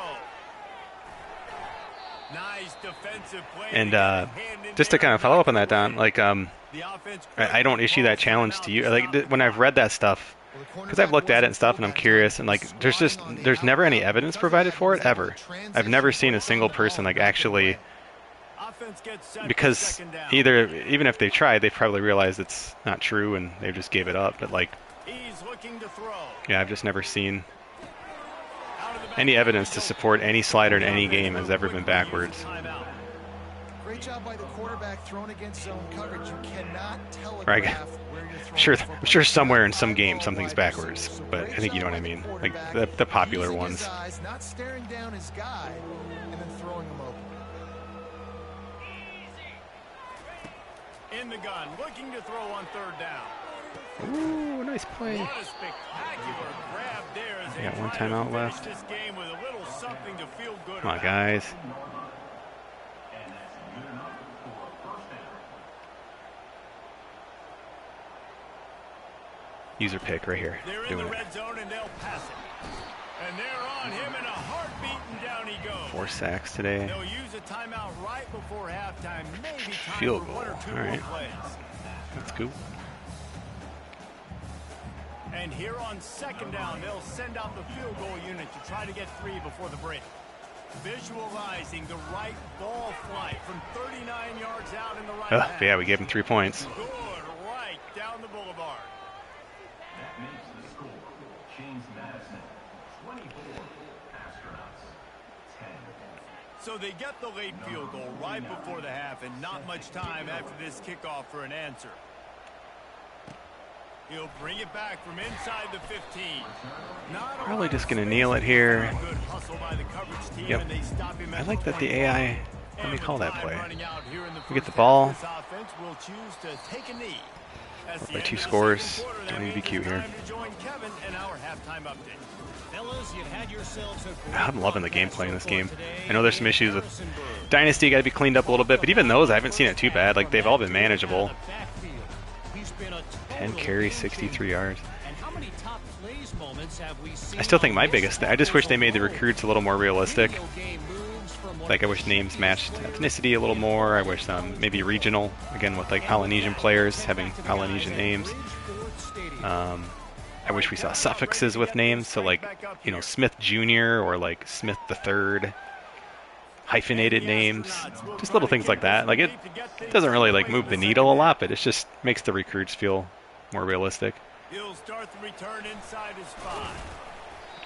Nice defensive play. And to get a hand in just to there kind of and follow knock up on it that, Don, away. like The offense I don't issue that challenge to you. Like when I've read that stuff, because I've looked at it and stuff, and I'm curious, and like there's never any evidence provided for it ever. I've never seen a single person like actually, Offense gets set for because second down. even if they tried, they probably realized it's not true and they just gave it up. But like, He's looking to throw. yeah, I've just never seen Out of the any backfield, evidence to support any slider in any game has ever been backwards. Timeout. Great job by the quarterback thrown against zone coverage. You cannot Right. telegraph where you're throwing Sure, the football. I'm sure somewhere in some Got game all something's wide backwards, receivers. So but I great think you know job what I by the mean. Like quarterback, the popular using ones. his eyes, not staring down his guy, and then throwing him open. In the gun, looking to throw on 3rd down. Ooh, nice play. What a spectacular grab there as they got one try to timeout finish left. this game with a little something to feel good Come on, about. guys. User pick right here. They're in Doing the it. red zone and they'll pass it. And they're on him in a heartbeat, and down he goes. 4 sacks today. They'll use a timeout right before halftime. Maybe time Field for one or goal. two All more right. plays. That's cool. And here on 2nd down, they'll send out the field goal unit to try to get 3 before the break. Visualizing the right ball flight from 39 yards out in the right half. Yeah, we gave him 3 points. Good right down the boulevard. That makes the score. James Madison, 24. Astronauts, 10. So they get the late field goal right before the half, and not much time after this kickoff for an answer. He'll bring it back from inside the 15. Not a Probably lot just of gonna space nail it there. here. Good hustle by the coverage team, Yep. and they stop him I at like the that the 45. AI. Let me And call with that time play. running out here in the We get first the ball. half, this offense will choose to take a knee. As the By end 2 of the scores. second quarter, that Don't need to be means cute it's here. time to join Kevin in our halftime update. Fellas, you've had yourselves a great I'm loving the broadcast gameplay in this so game. far today I know there's some in issues with Harrisonburg. Dynasty, got to be cleaned up a little bit, but even those I haven't seen it too bad. Like they've all been manageable. 10 carries, 63 yards. And how many top plays moments have we seen I still think on my this biggest thing, I just wish they made the alone? recruits a little more realistic. Video game moves from one Like I of wish the names matched players ethnicity a little more. I wish maybe regional, again with like Polynesian players having Polynesian names. I wish we saw suffixes with names, so like, you know, Smith Jr. or like Smith the Third, hyphenated names, just little things like that. Like it doesn't really like move the needle a lot, but it just makes the recruits feel more realistic. He'll start the return inside his 5.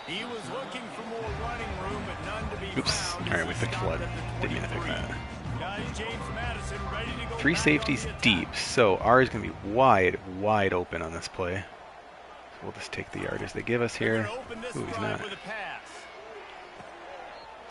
He was looking for more running room, but none to be Oops. found. All right, we picked flood. Didn't mean to pick 23. that. Guys, James Madison ready to go 3 back safeties on the attack. deep, so R is going to be wide open on this play. So we'll just take the yardage they give us They're here. gonna open this Ooh, he's drive not. with a pass.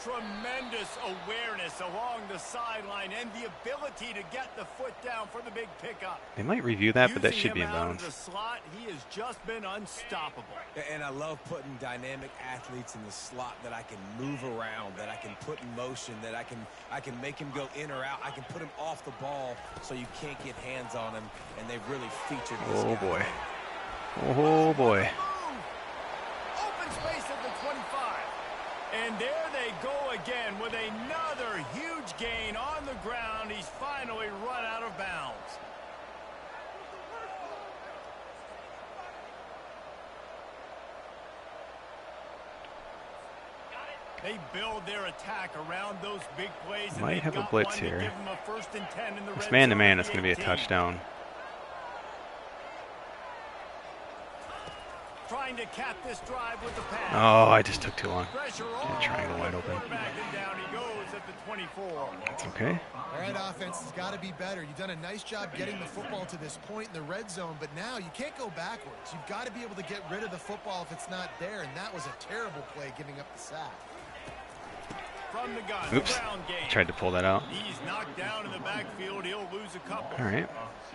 Tremendous awareness along the sideline and the ability to get the foot down for the big pickup. They might review that, but that Using should be him in out of bounds. the slot, he has just been unstoppable. And I love putting dynamic athletes in the slot that I can move around, that I can put in motion, that I can make him go in or out. I can put him off the ball so you can't get hands on him, and they've really featured this Oh guy. boy. Oh boy. Open space at the 25. And there they go again with another huge gain on the ground. He's finally run out of bounds. They build their attack around those big plays. and Might they've have a got blitz one to here. give them a 1st and 10 in the It's red man-to-man, zone it's at going to be a 18. touchdown. Trying to cap this drive with the pass. Oh, I just took too long. Pressure Yeah, all triangle over wide the open. quarterback, and down he goes at the 24. That's okay. All right, offense has got to be better. You've done a nice job getting the football to this point in the red zone, but now you can't go backwards. You've got to be able to get rid of the football if it's not there, and that was a terrible play giving up the sack. From the gun, Oops. ground game. Tried to pull that out. He's knocked down in the backfield. He'll lose a couple. All right.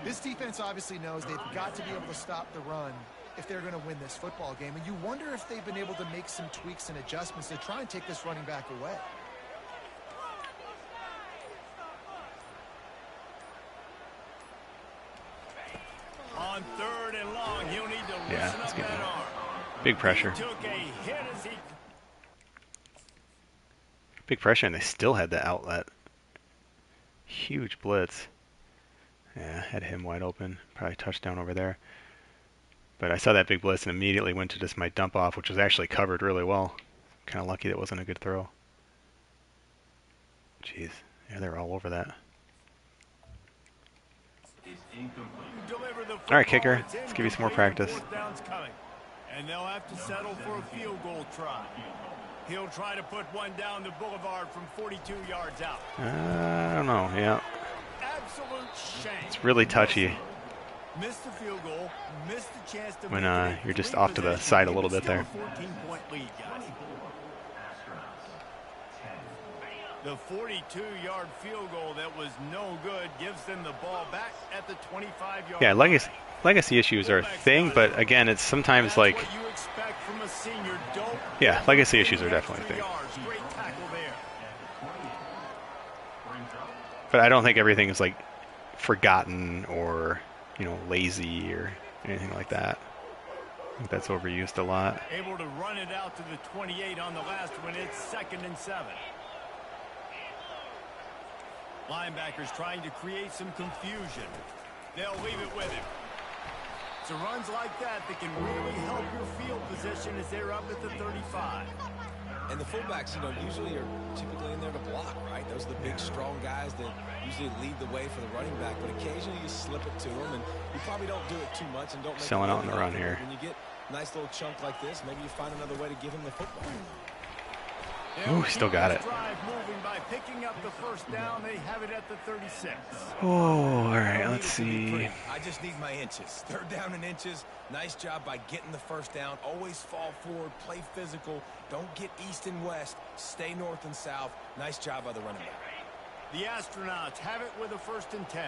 This defense obviously knows they've got to be able to stop the run if they're going to win this football game, and you wonder if they've been able to make some tweaks and adjustments to try and take this running back away. On 3rd and long, he'll need to Yeah, loosen let's up get that that. arm. Big pressure. He took a hit as he... Big pressure, and they still had the outlet. Huge blitz. Yeah, had him wide open. Probably touchdown over there. But I saw that big blitz and immediately went to just my dump off, which was actually covered really well. Kind of lucky that wasn't a good throw. Jeez. Yeah, they were all over that. deliver the All right, kicker. football. It's Let's give you some more incomplete, practice. and 4th down's coming. And they'll have to settle for a field goal try. He'll try to put one down the boulevard from 42 yards out. I don't know. Yeah, Absolute shame. it's really touchy Missed the field goal, missed the chance to when make it a you're just 3 off to the possession side a game, little but bit there. still a 14-point lead, guys. The 42-yard field goal that was no good gives them the ball back at the 25-yard Yeah, line. legacy issues are a thing, but again, it's sometimes That's like, what you expect from a senior. Don't yeah, legacy issues are let definitely a thing. yards. Great tackle there. But I don't think everything is like forgotten or, lazy or anything like that. I think that's overused a lot. Able to run it out to the 28 on the last one. It's 2nd and 7. Linebackers trying to create some confusion. They'll leave it with him. It's runs like that can really help your field position as they're up at the 35. And the fullbacks, usually are typically in there to block, right? Those are the big, strong guys that usually lead the way for the running back. But occasionally you slip it to them, and you probably don't do it too much and don't make Selling a out in the living run off it. here. When you get a nice little chunk like this, maybe you find another way to give him the football. Ooh, still got it. Drive moving by picking up the 1st down. They have it at the 36. Oh, all right, Don't let's need it to be see. pretty. I just need my inches. 3rd down and inches. Nice job by getting the 1st down. Always fall forward. Play physical. Don't get east and west. Stay north and south. Nice job by the running back. The Astronauts have it with a 1st and 10.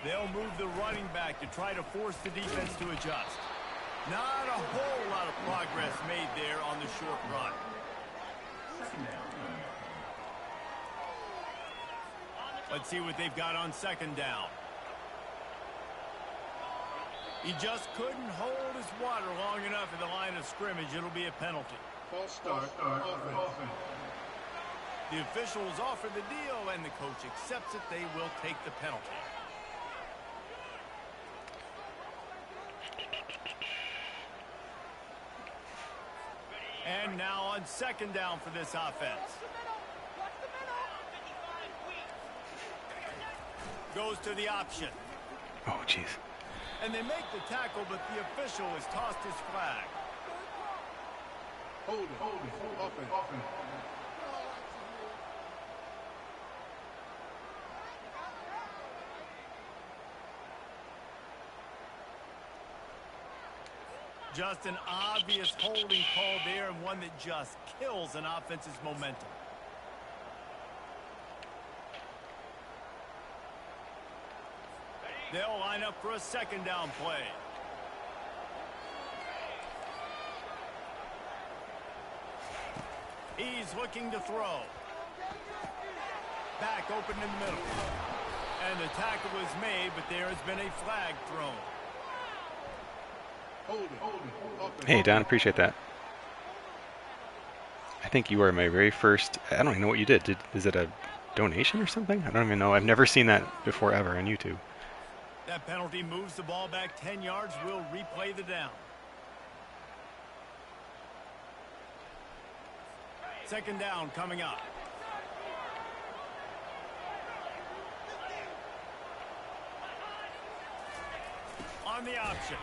They'll move the running back to try to force the defense to adjust. Not a whole lot of progress made there on the short run. Let's see what they've got on 2nd down. He just couldn't hold his water long enough in the line of scrimmage. It'll be a penalty. False start. Offense. The officials offer the deal, and the coach accepts it. They will take the penalty. And now on 2nd down for this offense. Goes to the option. Oh, jeez. And they make the tackle, but the official has tossed his flag. Hold it. Offense. Just an obvious holding call there, and one that just kills an offense's momentum. They'll line up for a second down play. He's looking to throw. Back open in the middle. And the tackle was made, but there has been a flag thrown. Hey, Don, appreciate that. I think you are my very first. I don't even know what you did. Is it a donation or something? I don't even know. I've never seen that before ever on YouTube. That penalty moves the ball back 10 yards. We'll replay the down. Second down coming up. On the option.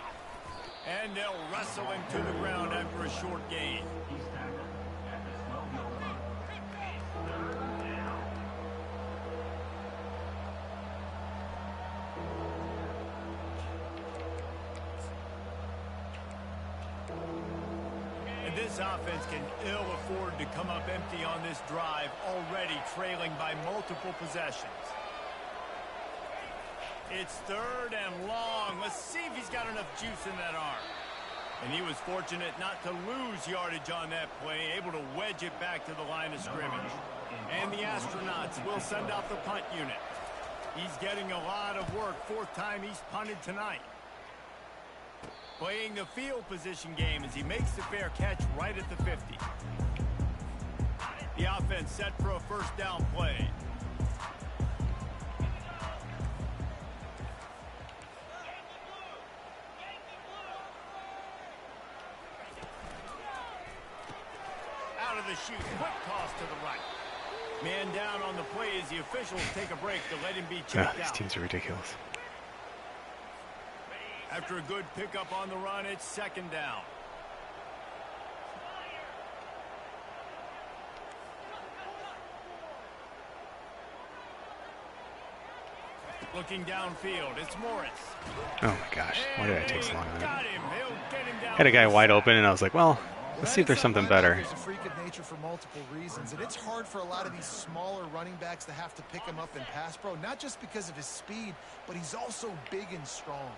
And they'll wrestle him to the ground after a short gain. And this offense can ill afford to come up empty on this drive, already trailing by multiple possessions. It's third and long. Let's see if he's got enough juice in that arm. And he was fortunate not to lose yardage on that play, able to wedge it back to the line of scrimmage. And the Astronauts will send out the punt unit. He's getting a lot of work. Fourth time he's punted tonight. Playing the field position game as he makes the fair catch right at the 50. The offense set for a first down play. Out of the chute, quick toss to the right. Man down on the play as the officials take a break to let him be checked These out. teams are ridiculous. After a good pickup on the run, it's second down. Looking downfield, it's Morris. Oh my gosh, why did I take so long on Got that? him. He'll get him down. Had a guy wide open, and I was like, well, let's see if there's something better. He's a freak of nature for multiple reasons, and it's hard for a lot of these smaller running backs to have to pick him up in pass pro, not just because of his speed, but he's also big and strong.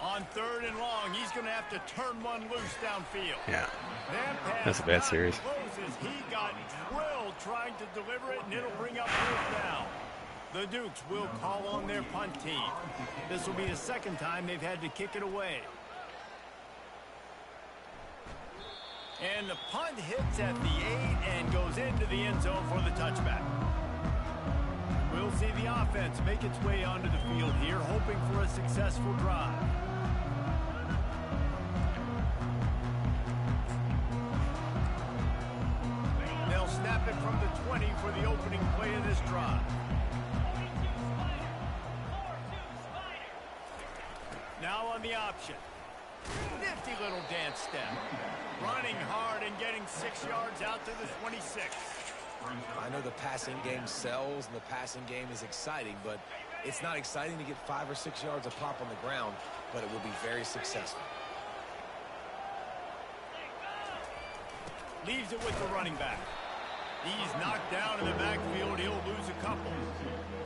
On third and long, he's going to have to turn one loose downfield. Yeah, That pass that's a bad not series. close as he got drilled trying to deliver it, and it'll bring up fourth down. The Dukes will call on their punt team. This will be the second time they've had to kick it away. And the punt hits at the 8 and goes into the end zone for the touchback. We'll see the offense make its way onto the field here, hoping for a successful drive. They'll snap it from the 20 for the opening play of this drive. Now on the option. Nifty little dance step. Running hard and getting 6 yards out to the 26. I know the passing game sells and the passing game is exciting, but it's not exciting to get 5 or 6 yards a pop on the ground, but it will be very successful. Leaves it with the running back. He's knocked down in the backfield. He'll lose a couple.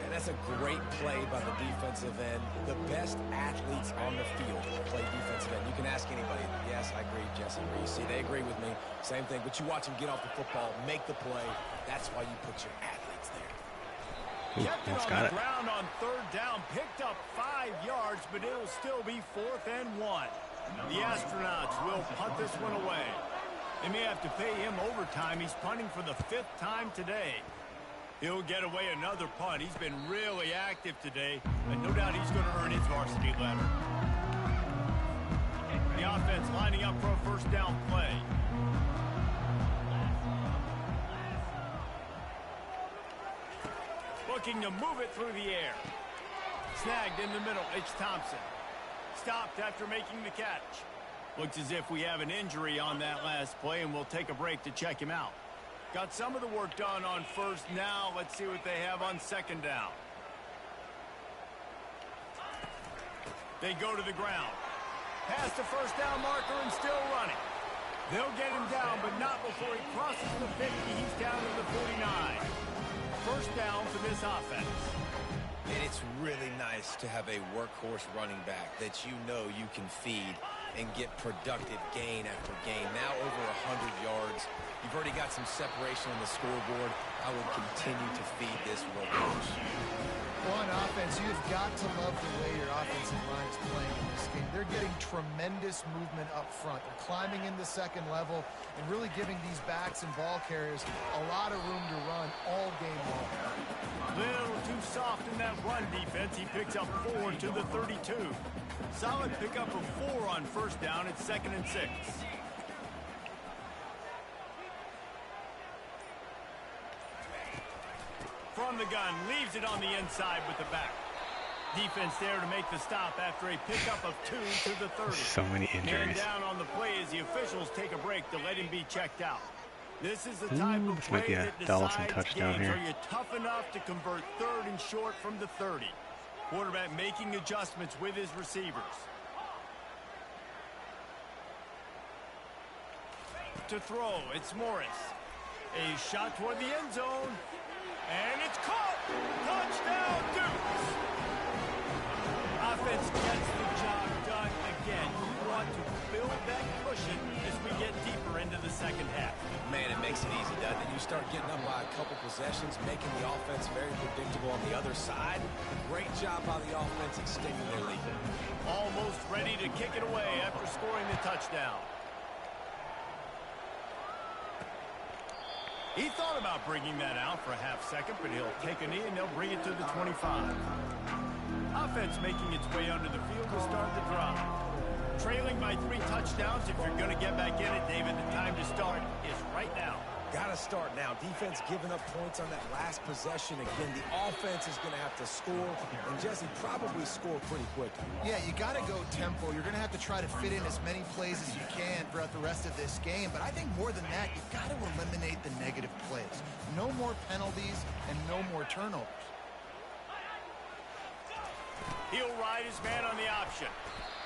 And that's a great play by the defensive end. The best athletes on the field play defensive end. You can ask anybody. Yes, I agree, Jesse. You see, they agree with me. Same thing. But you watch them get off the football, make the play. That's why you put your athletes there. Kept it That's on got the it. ground on third down. Picked up 5 yards, but it'll still be 4th and 1. The Astronauts will punt this one away. They may have to pay him overtime. He's punting for the 5th time today. He'll get away another punt. He's been really active today, and no doubt he's going to earn his varsity letter. The offense lining up for a first down play. Looking to move it through the air. Snagged in the middle. It's Thompson. Stopped after making the catch. Looks as if we have an injury on that last play, and we'll take a break to check him out. Got some of the work done on first. Now let's see what they have on second down. They go to the ground. Past the first down marker and still running. They'll get him down, but not before he crosses the 50. He's down to the 49. First down for this offense. And it's really nice to have a workhorse running back that you know you can feed and get productive gain after gain. Now over 100 yards. You've already got some separation on the scoreboard. I will continue to feed this workhorse. Well, on offense, you've got to love the way your offensive line is playing in this game. They're getting tremendous movement up front. They're climbing in the second level and really giving these backs and ball carriers a lot of room to run all game long. Little too soft in that run defense. He picks up 4 to the 32. Solid pickup of 4 on first down. It's 2nd and 6. From the gun, leaves it on the inside with the back. Defense there to make the stop after a pickup of 2 to the 30. So many Man injuries. down on the play as the officials take a break to let him be checked out. This is the type of This might play be a that Dallison decides touchdown games. here. Are you tough enough to convert 3rd and short from the 30? Quarterback making adjustments with his receivers. To throw, it's Morris. A shot toward the end zone. And it's caught. Touchdown, Dukes. Offense gets the job done again. You want to build that cushion as we get deeper into the second half. Man, it makes it easy, doesn't it? You start getting up by a couple possessions, making the offense very predictable on the other side. Great job by the offense extending their lead. Almost ready to kick it away after scoring the touchdown. He thought about bringing that out for a half second, but he'll take a knee and they'll bring it to the 25. Offense making its way under the field to start the drive. Trailing by 3 touchdowns. If you're going to get back in it, David, the time to start is right now. Got to start now. Defense giving up points on that last possession. Again, the offense is going to have to score, and Jesse probably score pretty quickly. Yeah, you got to go tempo. You're going to have to try to fit in as many plays as you can throughout the rest of this game. But I think more than that, you've got to eliminate the negative plays. No more penalties and no more turnovers. He'll ride his man on the option.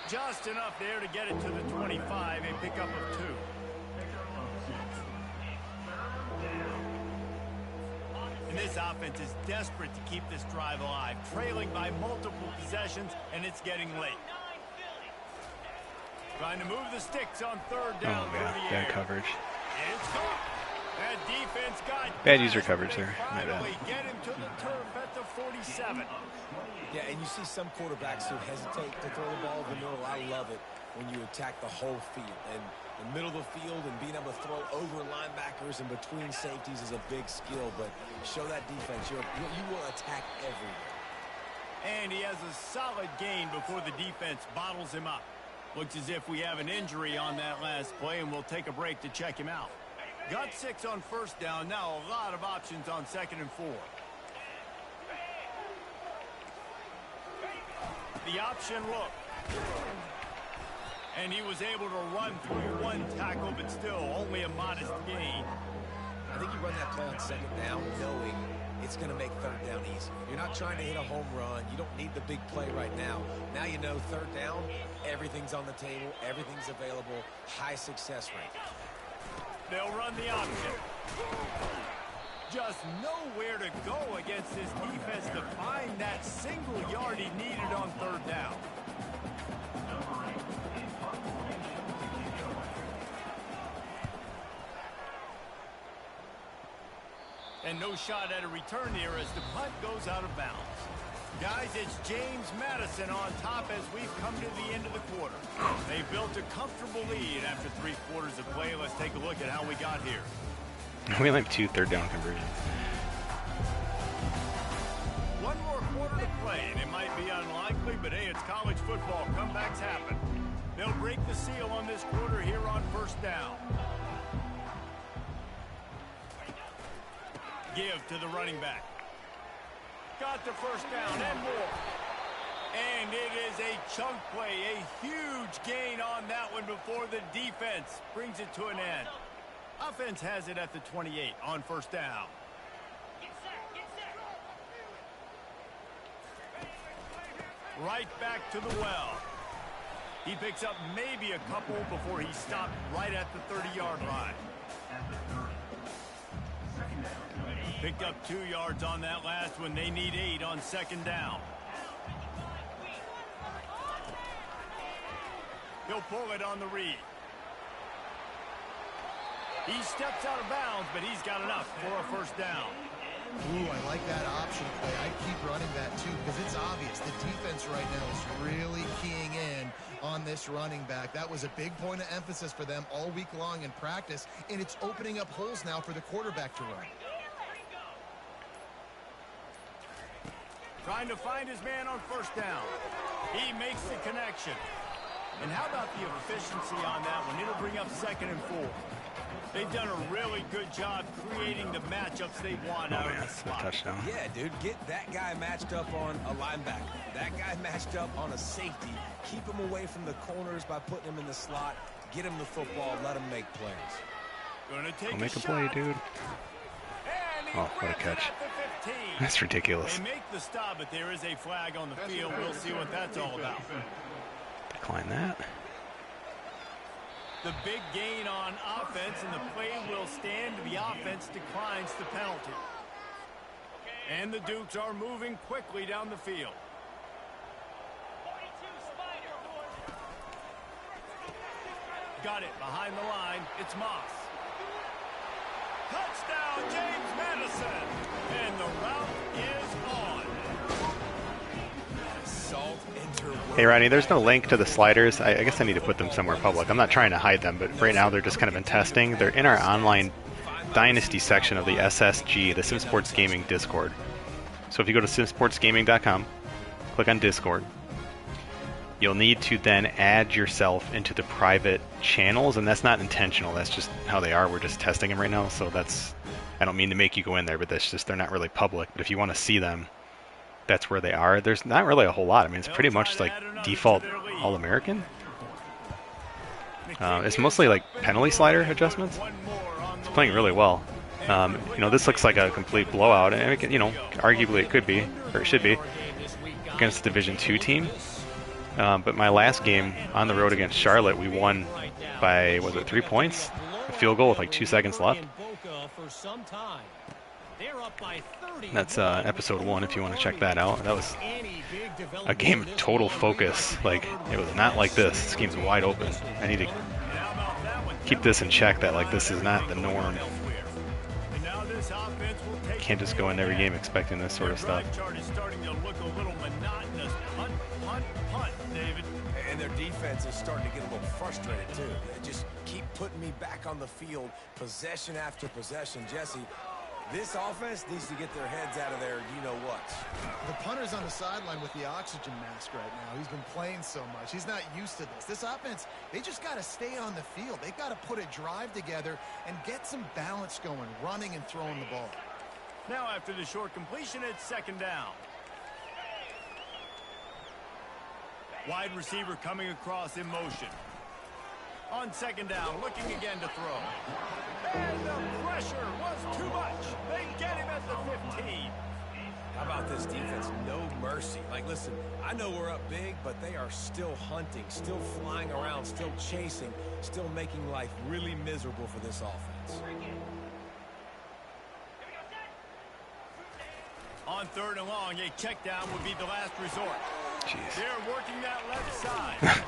Just enough there to get it to the 25, a pickup of 2. And this offense is desperate to keep this drive alive, trailing by multiple possessions, and it's getting late. Trying to move the sticks on 3rd down through the Bad air. coverage. It's caught. That defense got Bad user glass, coverage but they there. My bad. finally get him to the turf at the 47. Yeah, and you see some quarterbacks who hesitate to throw the ball in the middle. I love it when you attack the whole field. And the middle of the field and being able to throw over linebackers and between safeties is a big skill. But show that defense. You will attack everywhere. And he has a solid gain before the defense bottles him up. Looks as if we have an injury on that last play, and we'll take a break to check him out. Got 6 on first down. Now a lot of options on 2nd and 4. The option look. And he was able to run through 1 tackle, but still only a modest gain. I think you run that play on 2nd down knowing it's going to make 3rd down easy. You're not trying to hit a home run. You don't need the big play right now. Now you know 3rd down, everything's on the table, everything's available, high success rate. They'll run the option. Just nowhere to go against this defense to find that single yard he needed on 3rd down. And no shot at a return here as the punt goes out of bounds. Guys, it's James Madison on top as we've come to the end of the quarter. They built a comfortable lead after 3 quarters of play. Let's take a look at how we got here. We only have 2 third down conversions. 1 more quarter to play, and it might be unlikely, but hey, it's college football. Comebacks happen. They'll break the seal on this quarter here on first down. Give to the running back. Got the first down and more. And it is a chunk play, a huge gain on that one before the defense brings it to an end. Offense has it at the 28 on first down. Right back to the well. He picks up maybe a couple before he stopped right at the 30-yard line. Picked up 2 yards on that last one. They need 8 on second down. He'll pull it on the read. He steps out of bounds, but he's got enough for a first down. Ooh, I like that option play. I'd keep running that too because it's obvious the defense right now is really keying in on this running back. That was a big point of emphasis for them all week long in practice, and it's opening up holes now for the quarterback to run. Trying to find his man on first down. He makes the connection. And how about the efficiency on that one? It'll bring up 2nd and 4. They've done a really good job creating the matchups they want out of the slot. Touchdown. Yeah, dude, get that guy matched up on a linebacker. That guy matched up on a safety. Keep him away from the corners by putting him in the slot. Get him the football. Let him make plays. Gonna take I'll make a shot. play, dude. Oh, what a catch. That's ridiculous. They make the stop, but there is a flag on the field. We'll see what that's all about. Decline that. The big gain on offense, and the play will stand. The offense declines the penalty. And the Dukes are moving quickly down the field. Got it behind the line. It's Moss. Touchdown, James Madison. And the route is on. Hey, Ronnie, there's no link to the sliders. I guess I need to put them somewhere public. I'm not trying to hide them, but right now they're just kind of in testing. They're in our online Dynasty section of the SSG, the Sim Sports Gaming Discord. So if you go to simsportsgaming.com, click on Discord, you'll need to then add yourself into the private channels, and that's not intentional. That's just how they are. We're just testing them right now, so that's, I don't mean to make you go in there, but that's just, they're not really public. But if you want to see them, that's where they are. There's not really a whole lot. I mean, it's pretty much like default All-American. It's mostly like penalty slider adjustments. It's playing really well. You know, this looks like a complete blowout, and you know, arguably it could be, or it should be, against a Division II team. But my last game on the road against Charlotte, we won by, was it 3 points? A field goal with like 2 seconds left. That's episode 1 if you want to check that out. That was a game of total focus. Like, it was not like this. This game's wide open. I need to keep this in check, that like this is not the norm. Can't just go in every game expecting this sort of stuff. And their defense is starting to get a little frustrated too. They just keep putting me back on the field, possession after possession. Jesse, this offense needs to get their heads out of there, you know what. The punter's on the sideline with the oxygen mask right now. He's been playing so much. He's not used to this. This offense, they just got to stay on the field. They've got to put a drive together and get some balance going, running and throwing the ball. Now after the short completion, it's 2nd down. Wide receiver coming across in motion. On 2nd down, looking again to throw. And the pressure was too much. They get him at the 15. How about this defense? No mercy. Like, listen, I know we're up big, but they are still hunting, still flying around, still chasing, still making life really miserable for this offense. On 3rd and long, a check down would be the last resort. Jeez. They're working that left side.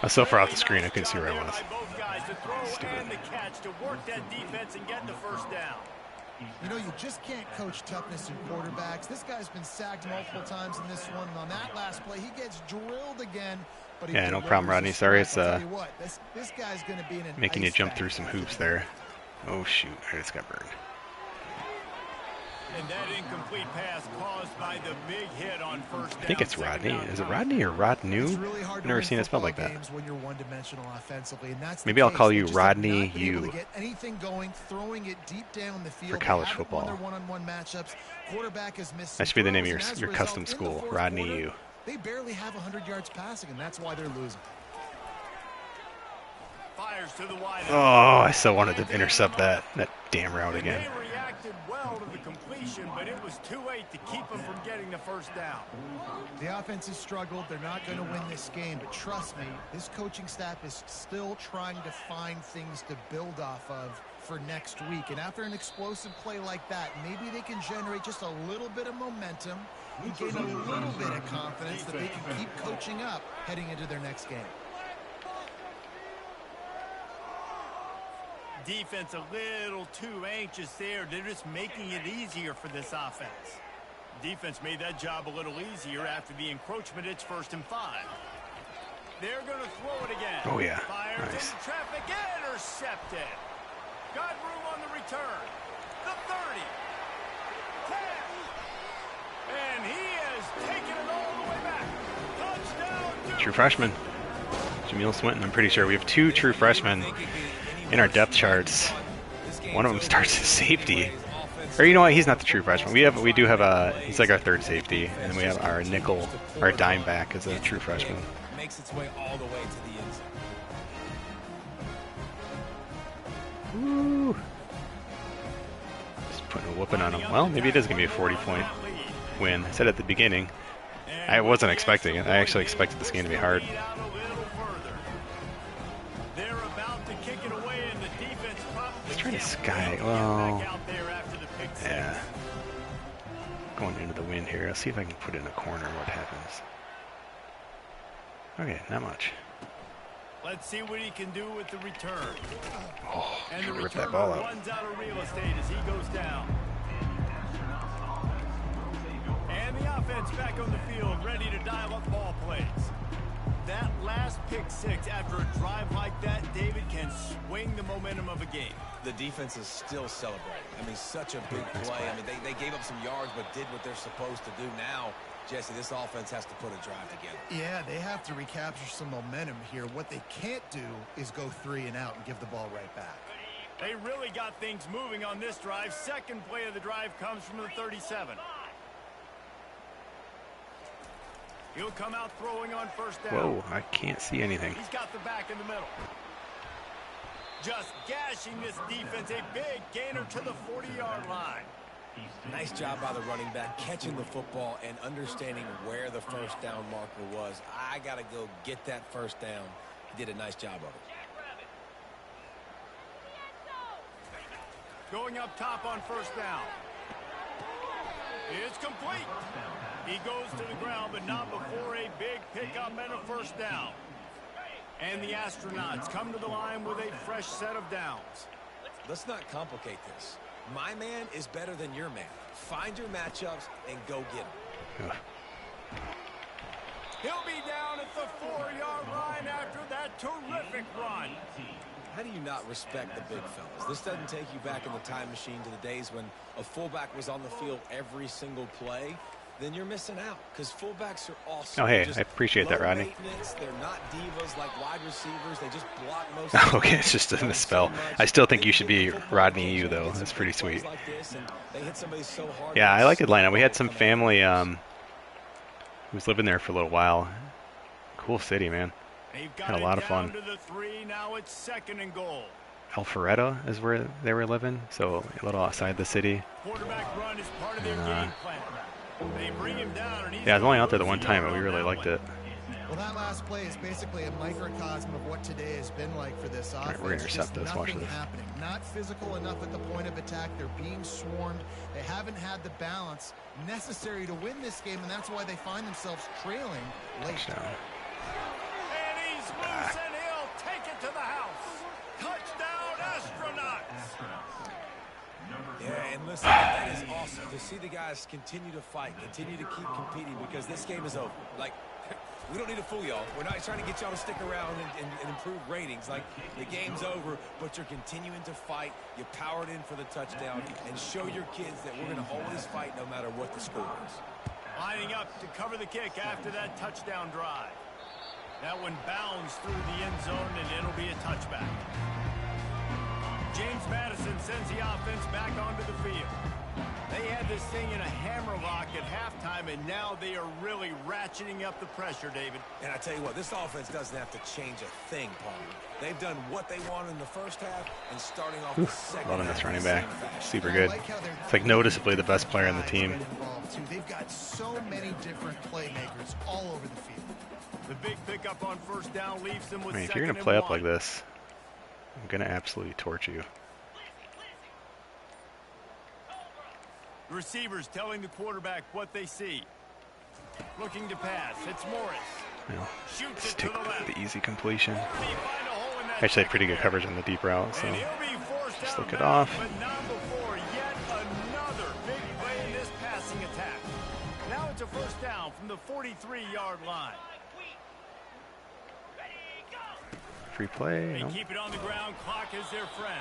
I was so far off the screen I couldn't see where I was. Both guys to throw and the catch to work that defense and get the first down. You know, you just can't coach toughness in quarterbacks. This guy's been sacked multiple times in this one, and on that last play, he gets drilled again. But he Yeah, no problem, Rodney. Sorry, it's this guy's going to be in an making you ice jump bag. through some hoops there. Oh shoot, I just got burned. And that incomplete pass caused by the big hit on first down. I think it's Rodney. Is it Rodney or Rodnew? It's really hard I've to never win seen it spelled football like that. games when you're one-dimensional offensively, and that's the Maybe I'll case. call They you just have Rodney not been able to U get anything going, throwing it deep down the field. for They college haven't won football. their one-on-one matchups. Quarterback has missed That some should be the name of throws, and as a your result, custom in the school, fourth Rodney quarter, U. They barely have 100 yards passing, and that's why they're losing. Fires to the wide. Oh, I so wanted to intercept that damn route again. They reacted well to the completion, but it was too late to keep them from getting the first down. The offense has struggled. They're not going to win this game, but trust me, this coaching staff is still trying to find things to build off of for next week. And after an explosive play like that, maybe they can generate just a little bit of momentum and gain a little bit of confidence that they can keep coaching up heading into their next game. Defense a little too anxious there. They're just making it easier for this offense. Defense made that job a little easier after the encroachment. It's 1st and 5. They're going to throw it again. Oh, yeah. Fires Nice. into traffic. Intercepted. Got room on the return. The 30. 10. And he has taken it all the way back. Touchdown. Duke. True freshman. Jameel Swinton. I'm pretty sure we have 2 true freshmen in our depth charts. One of them starts as safety. Or you know what? He's not the true freshman. We do have a. He's like our 3rd safety, and then we have our nickel, our dime back as a true freshman. Makes its way all the way to the end zone. Woo! Just putting a whooping on him. Well, maybe it is gonna be a 40-point win. I said at the beginning, I wasn't expecting it. I actually expected this game to be hard. Let's try to sky. Well, yeah. Going into the wind here. Let's see if I can put it in a corner. What happens? Okay, not much. Let's see what he can do with the return. Oh, And the rip that returner ball out. runs out of real estate as he goes down. And the offense back on the field, ready to dial up ball plays. That last pick 6 after a drive like that, David, can swing the momentum of a game. The defense is still celebrating. I mean, such a big play. I mean, they gave up some yards but did what they're supposed to do. Now, Jesse, this offense has to put a drive together. Yeah, they have to recapture some momentum here. What they can't do is go 3 and out and give the ball right back. They really got things moving on this drive. Second play of the drive comes from the 37. He'll come out throwing on 1st down. Whoa, I can't see anything. He's got the back in the middle. Just gashing this defense. A big gainer to the 40-yard line. Nice job by the running back, catching the football and understanding where the 1st down marker was. I got to go get that 1st down. He did a nice job of it. Going up top on 1st down. It's complete. He goes to the ground, but not before a big pickup and a 1st down. And the Astronauts come to the line with a fresh set of downs. Let's not complicate this. My man is better than your man. Find your matchups and go get him. He'll be down at the 4-yard line after that terrific run. How do you not respect the big fellas? This doesn't take you back in the time machine to the days when a fullback was on the field every single play. Then you're missing out because fullbacks are awesome. Oh, hey, I appreciate that, Rodney. They're not divas like wide receivers. They just block most of the Okay, it's just a misspell. I still think you should be Rodney U, though. That's pretty sweet. Yeah, I like Atlanta. We had some family who was living there for a little while. Cool city, man. Had a lot of fun. To the 3, now it's 2nd and goal. Alpharetta is where they were living, so a little outside the city. Quarterback run is part of their game plan. They bring him down, and he's Yeah, I was only out there the one time, but we really liked it. Well, that last play is basically a microcosm of what today has been like for this offense. Right, we're gonna intercept Just this. Watch nothing this. happening. Not physical enough at the point of attack. They're being swarmed. They haven't had the balance necessary to win this game, and that's why they find themselves trailing late. Touchdown. And he's loose, and he'll take it to the house. Touchdown, Astronauts. Yeah, and Listen, that is awesome to see the guys continue to fight, continue to keep competing, because this game is over. Like, we don't need to fool y'all. We're not trying to get y'all to stick around and improve ratings. Like, the game's over, but you're continuing to fight. You powered in for the touchdown, and show your kids that we're going to always fight no matter what the score is. Lining up to cover the kick after that touchdown drive. That one bounds through the end zone, and it'll be a touchback. James Madison sends the offense back onto the field. They had this thing in a hammerlock at halftime, and now they are really ratcheting up the pressure, David. And I tell you what, this offense doesn't have to change a thing, Paul. They've done what they wanted in the first half, and starting off the second Loving half. this running back. Super good. It's like noticeably the best player on the team. They've got so many different playmakers all over the field. The big pickup on first down leaves them with I mean, if you're going to play up like this, I'm going to absolutely torch you. The receivers telling the quarterback what they see. Looking to pass. It's Morris. You know, Shoots just it to take the left. the easy completion. They find a hole in that Actually, had pretty good secondary. coverage on the deep route, so And he'll be forced just out look it back, off. But not before yet another big play in this passing attack. Now it's a first down from the 43-yard line. Free play. They No. keep it on the ground. Clock is their friend.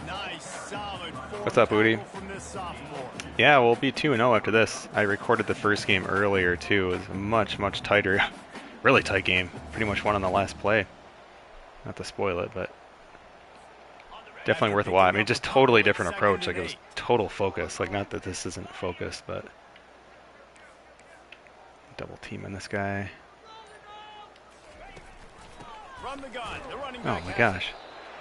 Nice, solid What's up, Udi? from this sophomore. Yeah, we'll be 2-0 after this. I recorded the first game earlier, too. It was a much, much tighter, really tight game. Pretty much won on the last play. Not to spoil it, but definitely worth a watch. I mean, just totally different approach. Like, it was total focus. Like, not that this isn't focused, but double teaming this guy. From the gun, the running Oh, back my has gosh. it.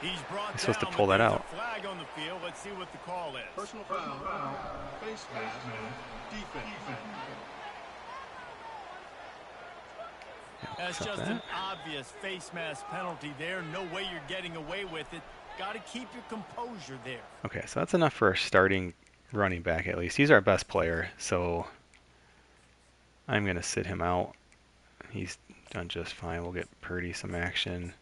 He's brought He's supposed to down, pull but that there's out. a flag on the field. Let's see what the call is. Personal foul. Face mask. Defense. That's Stop just that. an obvious face mask penalty there. No way you're getting away with it. Got to keep your composure there. Okay, so that's enough for our starting running back at least. He's our best player, so I'm going to sit him out. He's done just fine. We'll get Purdy some action.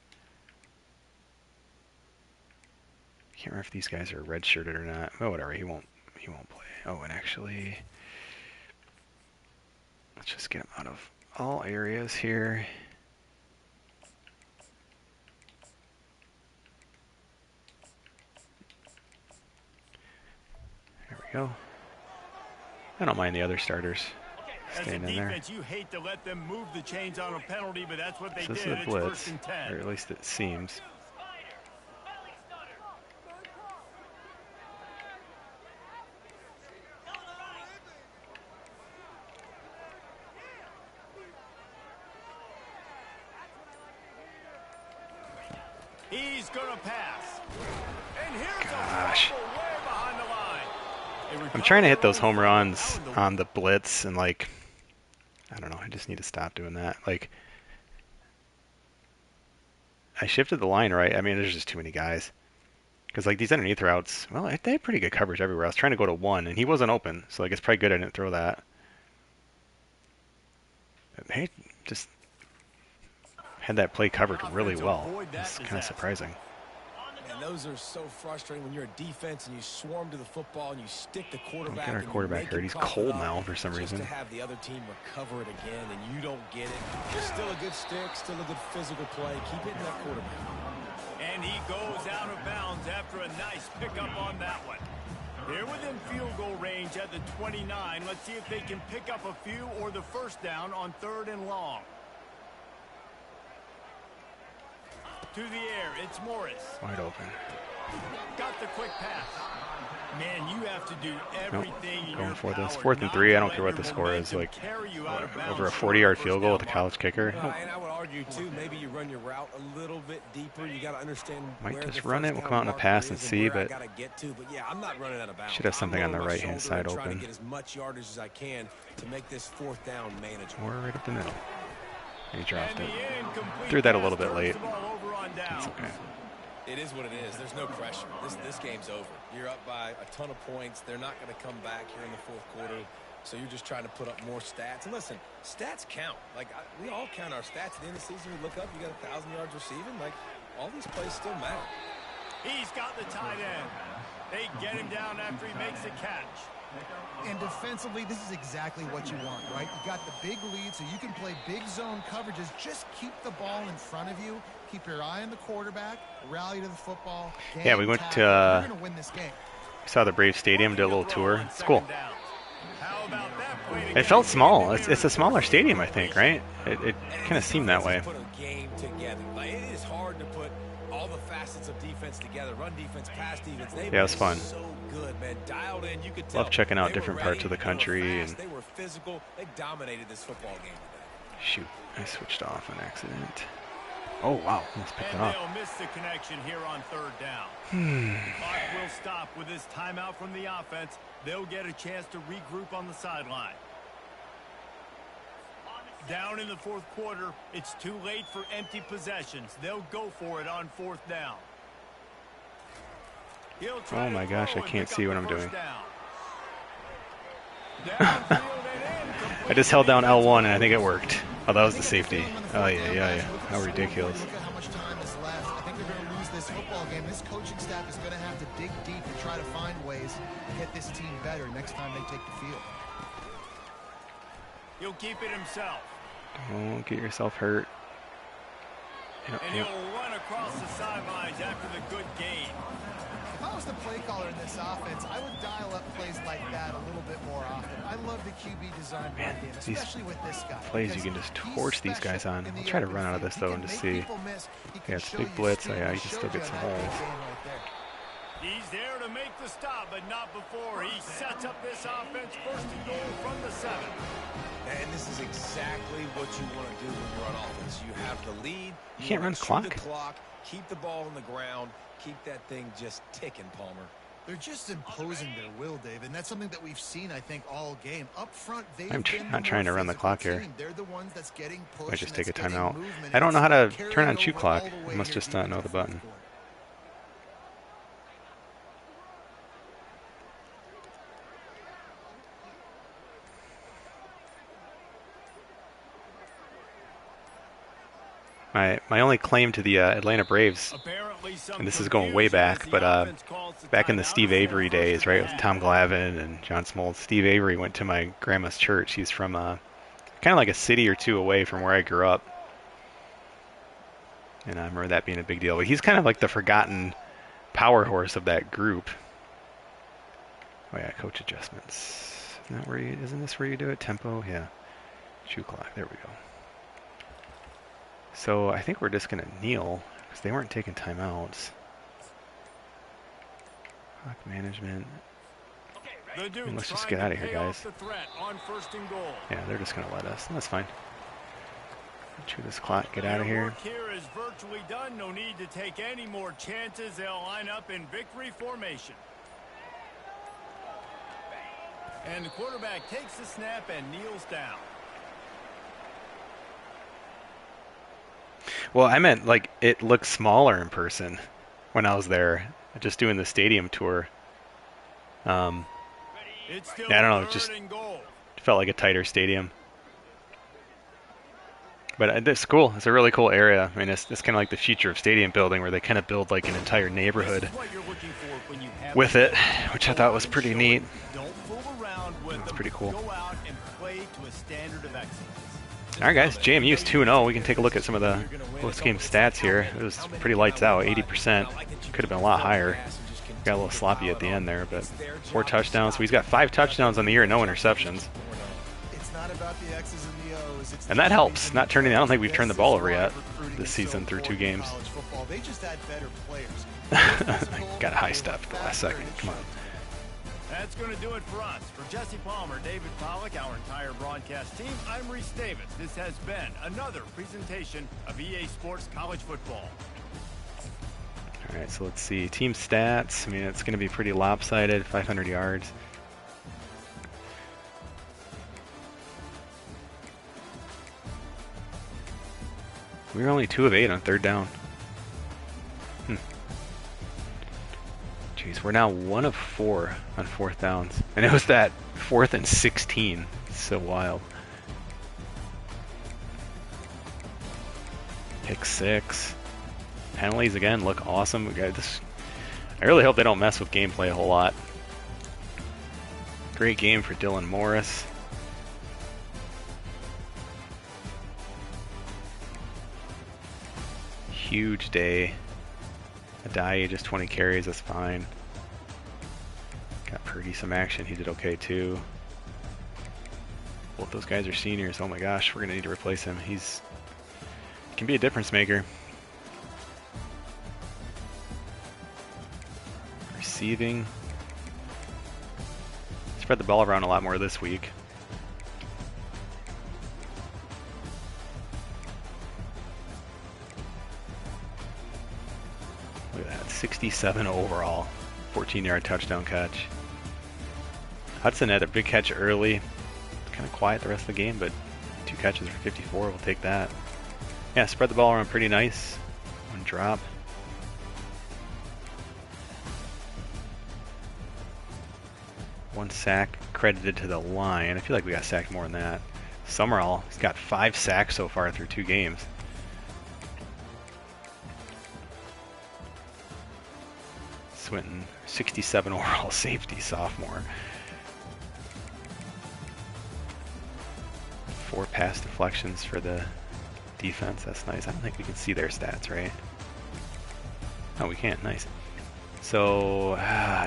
Can't remember if these guys are redshirted or not. Oh, whatever. He won't play. Oh, and actually, let's just get him out of all areas here. There we go. I don't mind the other starters As a staying in there. defense, you hate to let them move the chains on a penalty, but that's what they So this did. is a It's blitz, first and 10. or at least it seems. He's going to pass. And here's Gosh. a fumble way behind the line. I'm trying to hit those home runs on the blitz, and like, I don't know, I just need to stop doing that. Like, I shifted the line right. I mean, there's just too many guys. Because like these underneath routes, well, they had pretty good coverage everywhere. I was trying to go to one, and he wasn't open, so like it's probably good I didn't throw that. But, hey, just had that play covered really well. It's kind of surprising. And those are so frustrating when you're a defense and you swarm to the football and you stick the quarterback. Our and you quarterback make hurt. him He's cough cold it up now for some just reason. to have the other team recover it again and you don't get it. It's still a good stick, still a good physical play. Keep hitting that quarterback. And he goes out of bounds after a nice pickup on that one. They're within field goal range at the 29. Let's see if they can pick up a few or the first down on 3rd and long. To the air, it's Morris. Wide open. Got the quick pass. Man, you have to do everything in Going your for this. power 4th and not 3. I to don't let care what your the score is. momentum Like, carry you out of bounds over a short 40-yard of the field goal with a first college kicker. And I would argue, too, maybe you run your route a little bit deeper. You got to understand Might where just the run it. first We'll down come out in the marker pass and is see, where I but gotta get to. But yeah, I'm not running out of bounds. should have something I'm on the lowering my right-hand shoulder and side trying open. to get as much yardage as I can to make this 4th down manageable. or right up the middle. He dropped And it. the incomplete Threw that a pass little bit turns late. the ball over on down. It's okay. It is what it is. There's no pressure. This game's over. You're up by a ton of points. They're not going to come back here in the 4th quarter. So you're just trying to put up more stats. And listen, stats count. Like, we all count our stats. At the end of the season, we look up, you got 1,000 yards receiving. Like, all these plays still matter. He's got the tight end. They get him down after he makes a catch. And defensively, this is exactly what you want, right? You got the big lead, so you can play big zone coverages. Just keep the ball in front of you. Keep your eye on the quarterback. Rally to the football. Yeah, we went to, You're going to win this game. saw the Braves Stadium, did a little tour. It's cool. How about that play It felt small. It's a smaller stadium, I think, right? It kind of seemed that way. Put a game together. Like, it is hard to put all the facets of defense together. Run defense, pass defense. Yeah, it was fun. So good, man. Dialed in. You could tell. Love checking out they different were parts ready, of the they were country. fast, And they were physical. They dominated this football game today. shoot, I switched off on accident. Oh wow, let's pick it And up. they'll miss the connection here on third down. Clock will stop with this timeout from the offense. They'll get a chance to regroup on the sideline. Down in the fourth quarter, it's too late for empty possessions. They'll go for it on fourth down. He'll try Oh my to gosh, I throw and can't pick see up what the I'm first doing. down. Downfield and in, I just held down L1 and I think it worked. Oh, that was the safety. Oh yeah. How ridiculous. Look at how much time is left. I think they're going to lose this football game. This coaching staff is going to have to dig deep and try to find ways to get this team better next time they take the field. he'll keep it himself. Don't get yourself hurt. Yep, And yep. he'll run across the sidelines after the good gain. If I was the play caller in this offense, I would dial up plays like that a little bit more often. I love the QB design run game, these especially with this guy. plays you because can just he's torch these special guys on. in the I'll try to open run out of field. this He though can and just make see. people miss. He can Yeah, it's show big you blitz. speed. Oh, yeah, He you can still showed get you some an accurate holes. game right there. He's there to make the stop, but not before. He sets up this offense first and goal from the 7. And this is exactly what you want to do when you're on offense. You have the lead. You can't run wanna chew clock? the clock, keep the ball on the ground, keep that thing just ticking, Palmer. They're just imposing their will, Dave, and that's something that we've seen, I think, all game. Up front, they've I'm been not the trying more to run the physical clock here. team. They're the ones that's getting pushed. Might just and take a that's getting timeout. movement, I don't and know how to it's turn on carrying shoe over clock. all the I way must here just deep not know into the fourth button. quarter. My only claim to the Atlanta Braves, Apparently some and this is going way confusion as back, the but offense calls the back in the timeout Steve for Avery first days, and right, with 10. Tom Glavine and John Smoltz. Steve Avery went to my grandma's church. He's from kind of like a city or two away from where I grew up. And I remember that being a big deal. But he's kind of like the forgotten power horse of that group. Oh yeah, coach adjustments. Isn't this where you do it? Tempo? Yeah. Shoe clock. There we go. So I think we're just going to kneel because they weren't taking timeouts. Clock management. The Dukes Let's just trying get to outta here, pay off guys. the threat on first and goal. Yeah, they're just going to let us. That's fine. Chew this clock. Get out of Their here. work here is virtually done. No need to take any more chances. They'll line up in victory formation. And the quarterback takes the snap and kneels down. Well, I meant like it looked smaller in person when I was there, just doing the stadium tour. It's still Yeah, I don't know, third just- and goal. Felt like a tighter stadium. But it's cool. It's a really cool area. I mean, it's kind of like the future of stadium building where they kind of build like an entire neighborhood This is what you're looking for when you have with a it, which I thought was pretty show neat. it. Don't fool around with That's them. pretty cool. Go out and play to a standard of excellence. All right, guys. JMU's 2-0. We can take a look at some of the post-game stats here. It was pretty lights out, 80%. Could have been a lot higher. Got a little sloppy at the end there, but 4 touchdowns. So he's got 5 touchdowns on the year, no interceptions. It's not about the X's and the O's. It's And the that helps, G's and not the turning- I don't think we've Yes, turned the there's ball a over lot yet of recruiting this so season through 2 important in games. college football. They just had better players. Got a high step at the last second. Come on. That's going to do it for us. For Jesse Palmer, David Pollack, our entire broadcast team, I'm Reese Davis. This has been another presentation of EA Sports College Football. All right, so let's see. Team stats. I mean, it's going to be pretty lopsided, 500 yards. We were only 2 of 8 on 3rd down. Jeez, we're now 1 of 4 on 4th downs. And it was that 4th and 16. It's so wild. Pick 6. Penalties again look awesome. We got this. I really hope they don't mess with gameplay a whole lot. Great game for Dylan Morris. Huge day. Adai just 20 carries, that's fine. Got Purdy some action, he did okay too. Both those guys are seniors, oh my gosh, we're gonna need to replace him. He can be a difference maker. Receiving. Spread the ball around a lot more this week. Look at that, 67 overall, 14-yard touchdown catch. Hudson had a big catch early. Kind of quiet the rest of the game, but 2 catches for 54, we'll take that. Yeah, spread the ball around pretty nice. 1 drop. One sack credited to the line. I feel like we got sacked more than that. Summerall, he's got 5 sacks so far through 2 games. Swinton, 67 overall safety, sophomore. 4 pass deflections for the defense. That's nice. I don't think we can see their stats, right? Oh, we can't. Nice. So,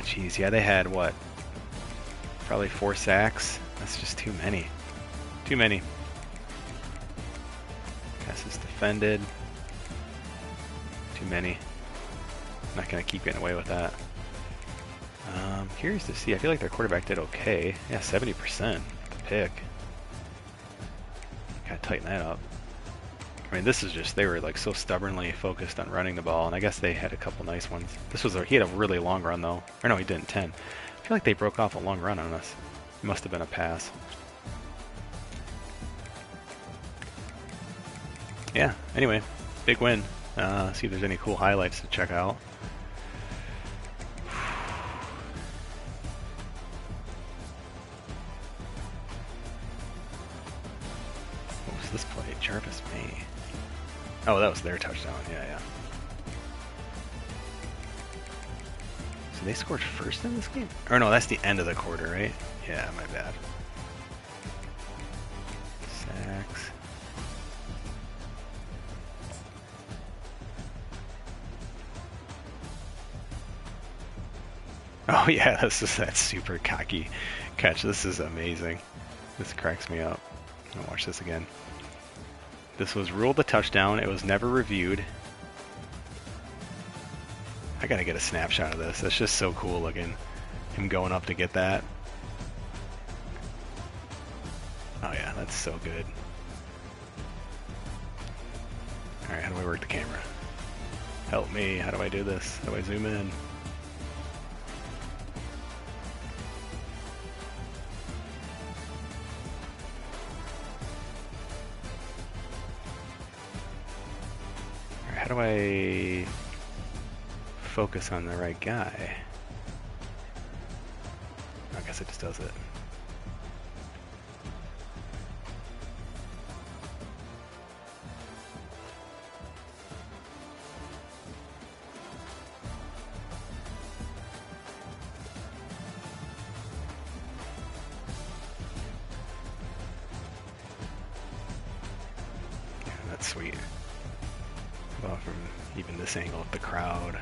geez, yeah, they had what? Probably 4 sacks. That's just too many. Too many. Pass is defended. Too many. I'm not going to keep getting away with that. Curious to see. I feel like their quarterback did okay. Yeah, 70% the pick. Gotta tighten that up. I mean, this is just, they were like so stubbornly focused on running the ball, and I guess they had a couple nice ones. He had a really long run though. Or no, he didn't, 10. I feel like they broke off a long run on us. It must have been a pass. Yeah, anyway, big win. See if there's any cool highlights to check out. What was this play? Jarvis May. Oh, that was their touchdown. Yeah. So they scored first in this game? Or no, that's the end of the quarter, right? Yeah, my bad. Sacks. Oh yeah, this is that super cocky catch. This is amazing. This cracks me up. I'll watch this again. This was ruled a touchdown. It was never reviewed. I gotta get a snapshot of this. That's just so cool looking. Him going up to get that. Oh yeah, that's so good. Alright, how do I work the camera? Help me, how do I do this? How do I zoom in? How do I focus on the right guy? I guess it just does it. Yeah, that's sweet. Well, from even this angle of the crowd.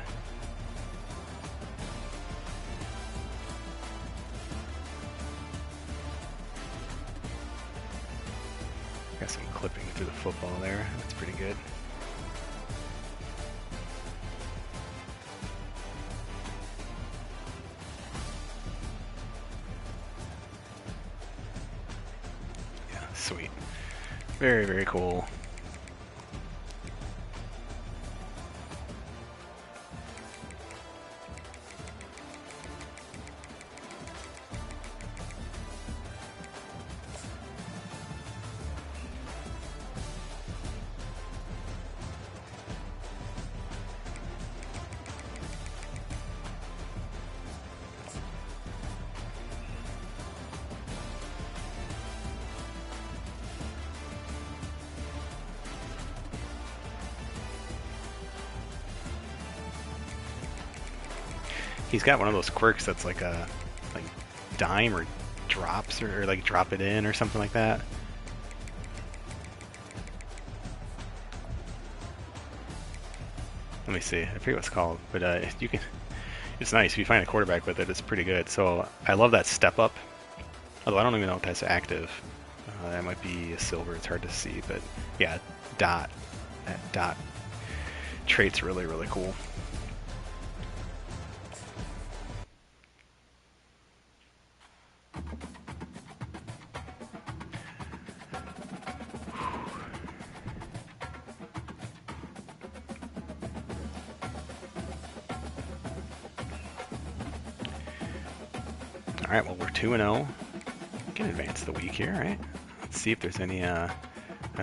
Got some clipping through the football there. That's pretty good. Yeah, sweet. Very, very cool. He's got one of those quirks that's like a dime or drops or like drop it in or something like that. Let me see. I forget what it's called, but you can. It's nice if you find a quarterback with it. It's pretty good. So I love that step up. Although I don't even know if that's active. That might be a silver. It's hard to see, but yeah, dot. That dot trait's really, really cool. All right, well, we're 2-0. We can advance the week here, right? Let's see if there's any. I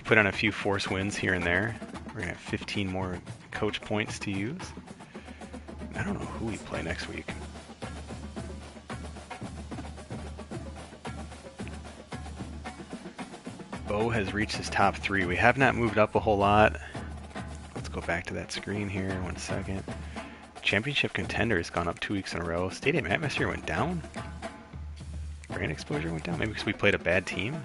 put on a few force wins here and there. We're gonna have 15 more coach points to use. I don't know who we play next week. Lowe has reached his top 3. We have not moved up a whole lot. Let's go back to that screen here 1 second. Championship contender has gone up 2 weeks in a row. Stadium atmosphere went down. Brand exposure went down. Maybe because we played a bad team.